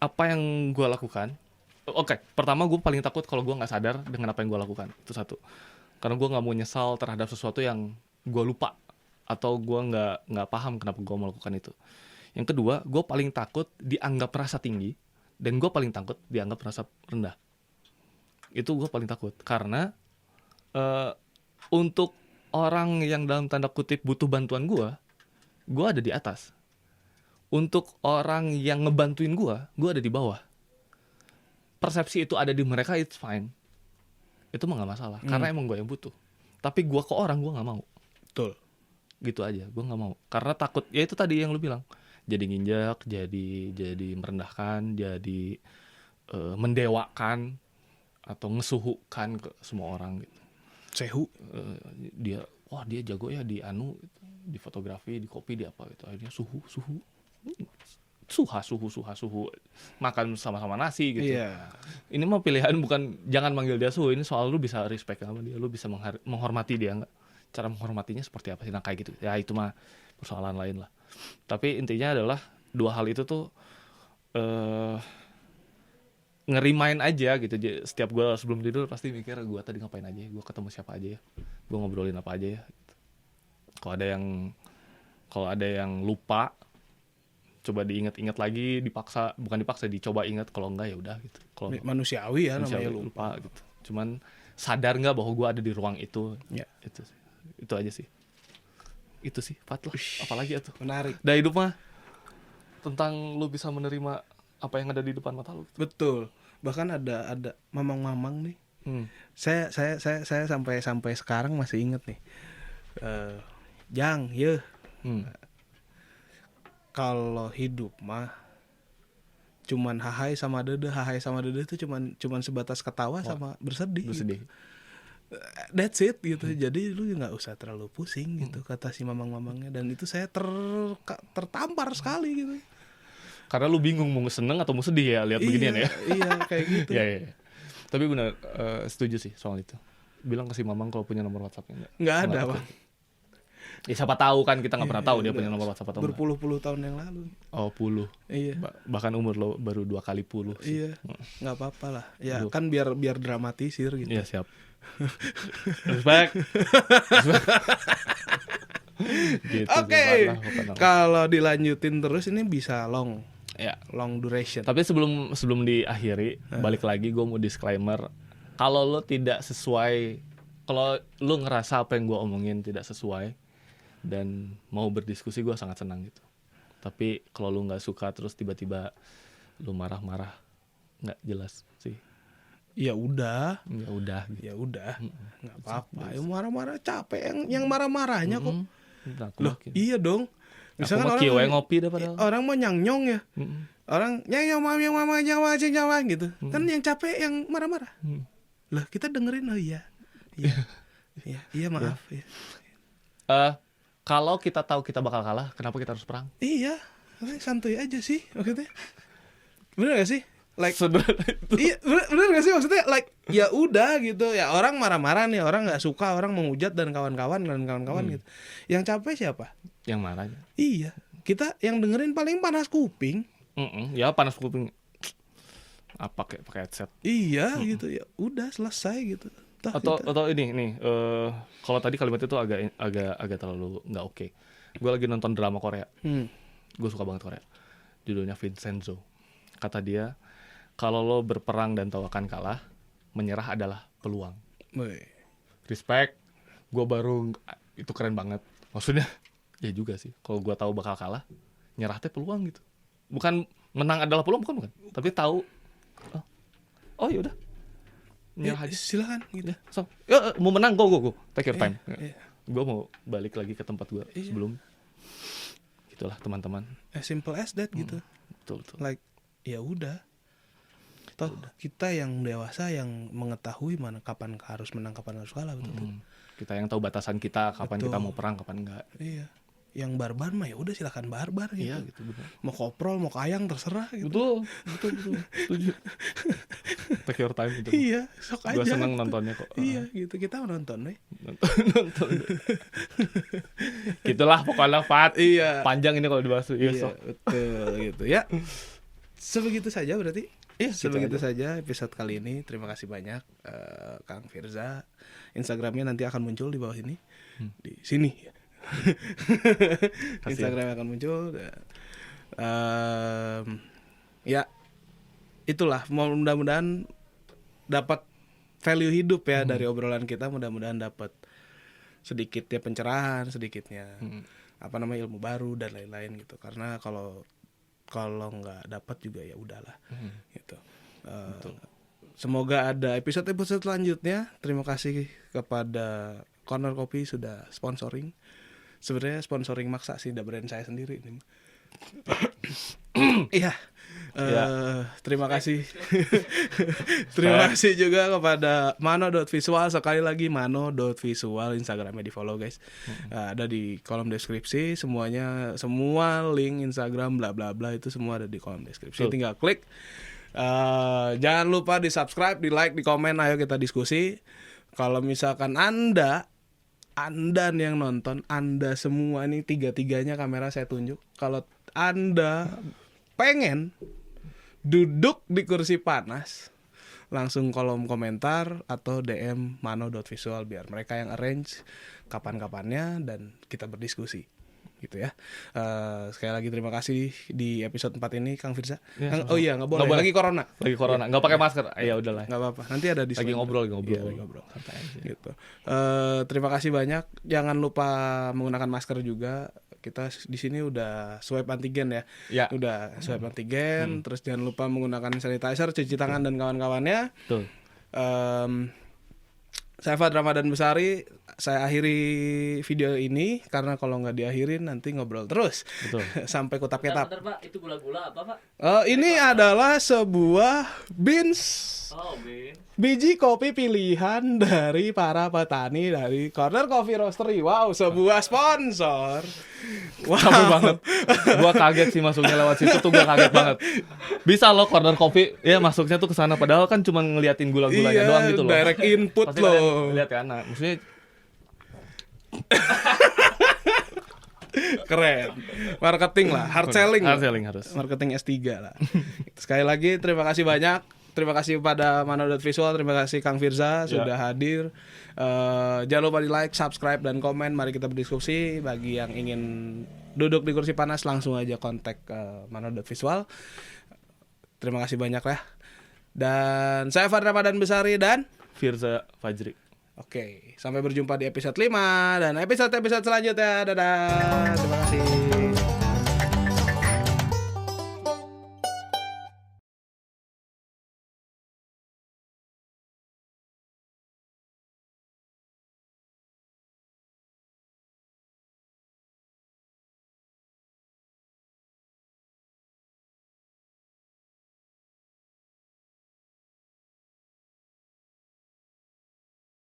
apa yang gue lakukan. Oke, pertama gue paling takut kalau gue nggak sadar dengan apa yang gue lakukan. Itu satu. Karena gue nggak mau nyesal terhadap sesuatu yang gue lupa atau gue nggak paham kenapa gue melakukan itu. Yang kedua, gue paling takut dianggap merasa tinggi, dan gue paling takut dianggap merasa rendah. Itu gue paling takut karena untuk orang yang dalam tanda kutip butuh bantuan gue ada di atas. Untuk orang yang ngebantuin gue ada di bawah. Persepsi itu ada di mereka, it's fine. Itu mah gak masalah, karena emang gue yang butuh. Tapi gue ke orang, gue gak mau. Betul. Gitu aja, gue gak mau. Karena takut, ya itu tadi yang lu bilang. Jadi nginjak, jadi merendahkan, jadi mendewakan, atau ngesuhukan ke semua orang gitu. Sehu. Dia jago ya di di fotografi, di kopi, di apa gitu. Akhirnya suhu. Suhu. Makan sama-sama nasi gitu. Iya. Ini mah pilihan, bukan jangan manggil dia suhu. Ini soal lu bisa respect sama dia, lu bisa menghormati dia enggak? Cara menghormatinya seperti apa sih? Nah kayak gitu. Ya itu mah persoalan lain lah. Tapi intinya adalah dua hal itu tuh ngerimain aja gitu. Setiap gue sebelum tidur pasti mikir gue tadi ngapain aja, gue ketemu siapa aja ya, gue ngobrolin apa aja ya gitu. Kalau ada yang lupa, coba diingat-ingat lagi, bukan dipaksa, dicoba ingat. Kalau enggak ya udah gitu. Kalau manusiawi ya namanya lupa gitu. Cuman sadar nggak bahwa gue ada di ruang itu. Ya. Itu aja sih. Itu sih Fat lah. Apalagi itu menarik. Dah hidup mah tentang lu bisa menerima apa yang ada di depan mata lu. Betul. Bahkan ada mamang-mamang nih. Saya sampai sekarang masih inget nih. Jang, kalau hidup mah cuman hahai sama dede itu cuman sebatas ketawa sama bersedih. Gitu. That's it gitu. Jadi lu nggak usah terlalu pusing gitu, kata si mamang-mamangnya. Dan itu saya tertampar sekali gitu. Karena lu bingung mau seneng atau mau sedih ya lihat beginian ya. Iya kayak gitu. Iya. Tapi benar, setuju sih soal itu. Bilang ke si mamang kalau punya nomor WhatsApp-nya. Nggak ada, Bang. Ya siapa tahu kan, kita nggak pernah tahu dia punya nomor WhatsApp atau enggak. Berpuluh-puluh tahun yang lalu. Oh, puluh. Iya. Bahkan umur lo baru 2 kali puluh sih. Iya. Nggak apa-apa lah. Ya kan biar dramatisir gitu. Iya, siap. Respect. Gitu. Oke. Kalau dilanjutin terus ini bisa long duration. Tapi sebelum diakhiri, balik lagi gue mau disclaimer. Kalau lo tidak sesuai, kalau lo ngerasa apa yang gue omongin tidak sesuai dan mau berdiskusi, gue sangat senang gitu. Tapi kalau lo nggak suka terus tiba-tiba lo marah-marah, nggak jelas sih. Ya udah, gitu. Ya udah, nggak apa-apa. Yang marah-marah capek, yang marah-marahnya kok. Loh, iya dong. Misalkan orang ngopi orang mau nyang-nyong ya. Orang nyang-nyong gitu. Kan yang capek yang marah-marah. Lah kita dengerin, oh iya. Iya maaf ya. Kalau kita tahu kita bakal kalah, kenapa kita harus perang? Iya, santuy aja sih maksudnya. Bener gak sih? Like iya, bener gak sih maksudnya? Like ya udah gitu. Ya orang marah-marah nih, orang nggak suka, orang menghujat dan kawan-kawan gitu. Yang capek siapa? Yang marahnya. Iya, kita yang dengerin paling panas kuping. Ya panas kuping. Apa pakai headset? Iya gitu ya. Udah selesai gitu. Atau ini nih, kalau tadi kalimat itu agak terlalu nggak oke. Gue lagi nonton drama Korea. Gue suka banget Korea. Judulnya Vincenzo. Kata dia, kalau lo berperang dan tahu akan kalah, menyerah adalah peluang. Respect. Gue baru itu keren banget. Maksudnya ya juga sih. Kalau gue tahu bakal kalah, nyerah teh peluang gitu. Bukan menang adalah peluang, bukan. Tapi tahu. Oh ya udah. Nyerah aja. Silakan gitu. So, mau menang go. Take your time. Gue mau balik lagi ke tempat gue sebelum. Gitulah teman-teman. As simple as that gitu. Betul. Like ya udah. Toh kita yang dewasa yang mengetahui mana kapan harus menang, kapan harus kalah betul. Kita yang tahu batasan kita, kapan kita mau perang, kapan enggak. Iya. Yang barbar mah ya udah silakan barbar gitu. Iya gitu benar. Mau koprol, mau kayang terserah gitu. Betul. Setuju. Take your time gitu. Iya, sok aja. Gue seneng nontonnya kok. Iya, gitu kita menonton nonton. Gitulah pokoknya Fat. Iya. Panjang ini kalau dibahas. Iya, betul gitu ya. Sebegitu saja berarti. Iya, sebegitu saja episode kali ini. Terima kasih banyak Kang Firza. Instagramnya nanti akan muncul di bawah ini. Di sini. Instagram akan muncul. Ya itulah, mudah-mudahan dapat value hidup ya dari obrolan kita. Mudah-mudahan dapat sedikitnya pencerahan, sedikitnya ilmu baru dan lain-lain gitu. Karena kalau nggak dapat juga ya udahlah gitu. Semoga ada episode-episode selanjutnya. Terima kasih kepada Corner Kopi sudah sponsoring. Sebenarnya sponsoring maksa sih, brand saya sendiri ini. Iya. Terima kasih. Terima kasih juga kepada mano.visual. Sekali lagi mano.visual, Instagramnya di follow guys. Ada di kolom deskripsi semuanya, semua link Instagram bla bla bla itu semua ada di kolom deskripsi. Tinggal klik. Jangan lupa di subscribe, di like, di komen. Ayo kita diskusi. Kalau misalkan Anda Anda nih yang nonton, Anda semua nih, tiga-tiganya kamera saya tunjuk. Kalau Anda pengen duduk di kursi panas, langsung kolom komentar atau DM mano.visual biar mereka yang arrange kapan-kapannya dan kita berdiskusi gitu ya. Sekali lagi terima kasih di episode 4 ini Kang Firza. Ya, oh iya, nggak boleh. Lagi corona. Nggak pakai masker. Ya udahlah. Nggak apa-apa. Nanti ada di lagi ngobrol. Iya, lagi ngobrol. Gitu. Terima kasih banyak. Jangan lupa menggunakan masker juga. Kita di sini udah swab antigen ya. Udah swab antigen. Terus jangan lupa menggunakan sanitizer, cuci tangan dan kawan-kawannya. Betul. Saya Fad Ramadan Besari. Saya akhiri video ini karena kalau nggak diakhirin nanti ngobrol terus. Betul. Sampai kotak ketap. Bentar, Pak. Itu gula-gula apa, Pak? Ini adalah sebuah beans. Oh, Bin. Biji kopi pilihan dari para petani dari Corner Coffee Roastery. Wow, sebuah sponsor. Wow. Capek banget. Gua kaget sih masuknya lewat situ tuh, gua kaget banget. Bisa loh Corner Coffee ya masuknya tuh ke sana padahal kan cuma ngeliatin gula-gulanya doang gitu loh. Direct input pasti loh. Lihat kan. Nah, maksudnya keren. Marketing lah, hard selling. Hard selling harus. Marketing S3 lah. Sekali lagi terima kasih banyak. Terima kasih pada Mano.Visual, terima kasih Kang Firza sudah hadir. Jangan lupa di like, subscribe, dan komen. Mari kita berdiskusi. Bagi yang ingin duduk di kursi panas langsung aja kontak Mano.Visual. Terima kasih banyak ya. Dan saya Fad Ramadan Besari dan Firza Fajri. Oke, sampai berjumpa di episode 5 dan episode-episode selanjutnya. Dadah. Terima kasih.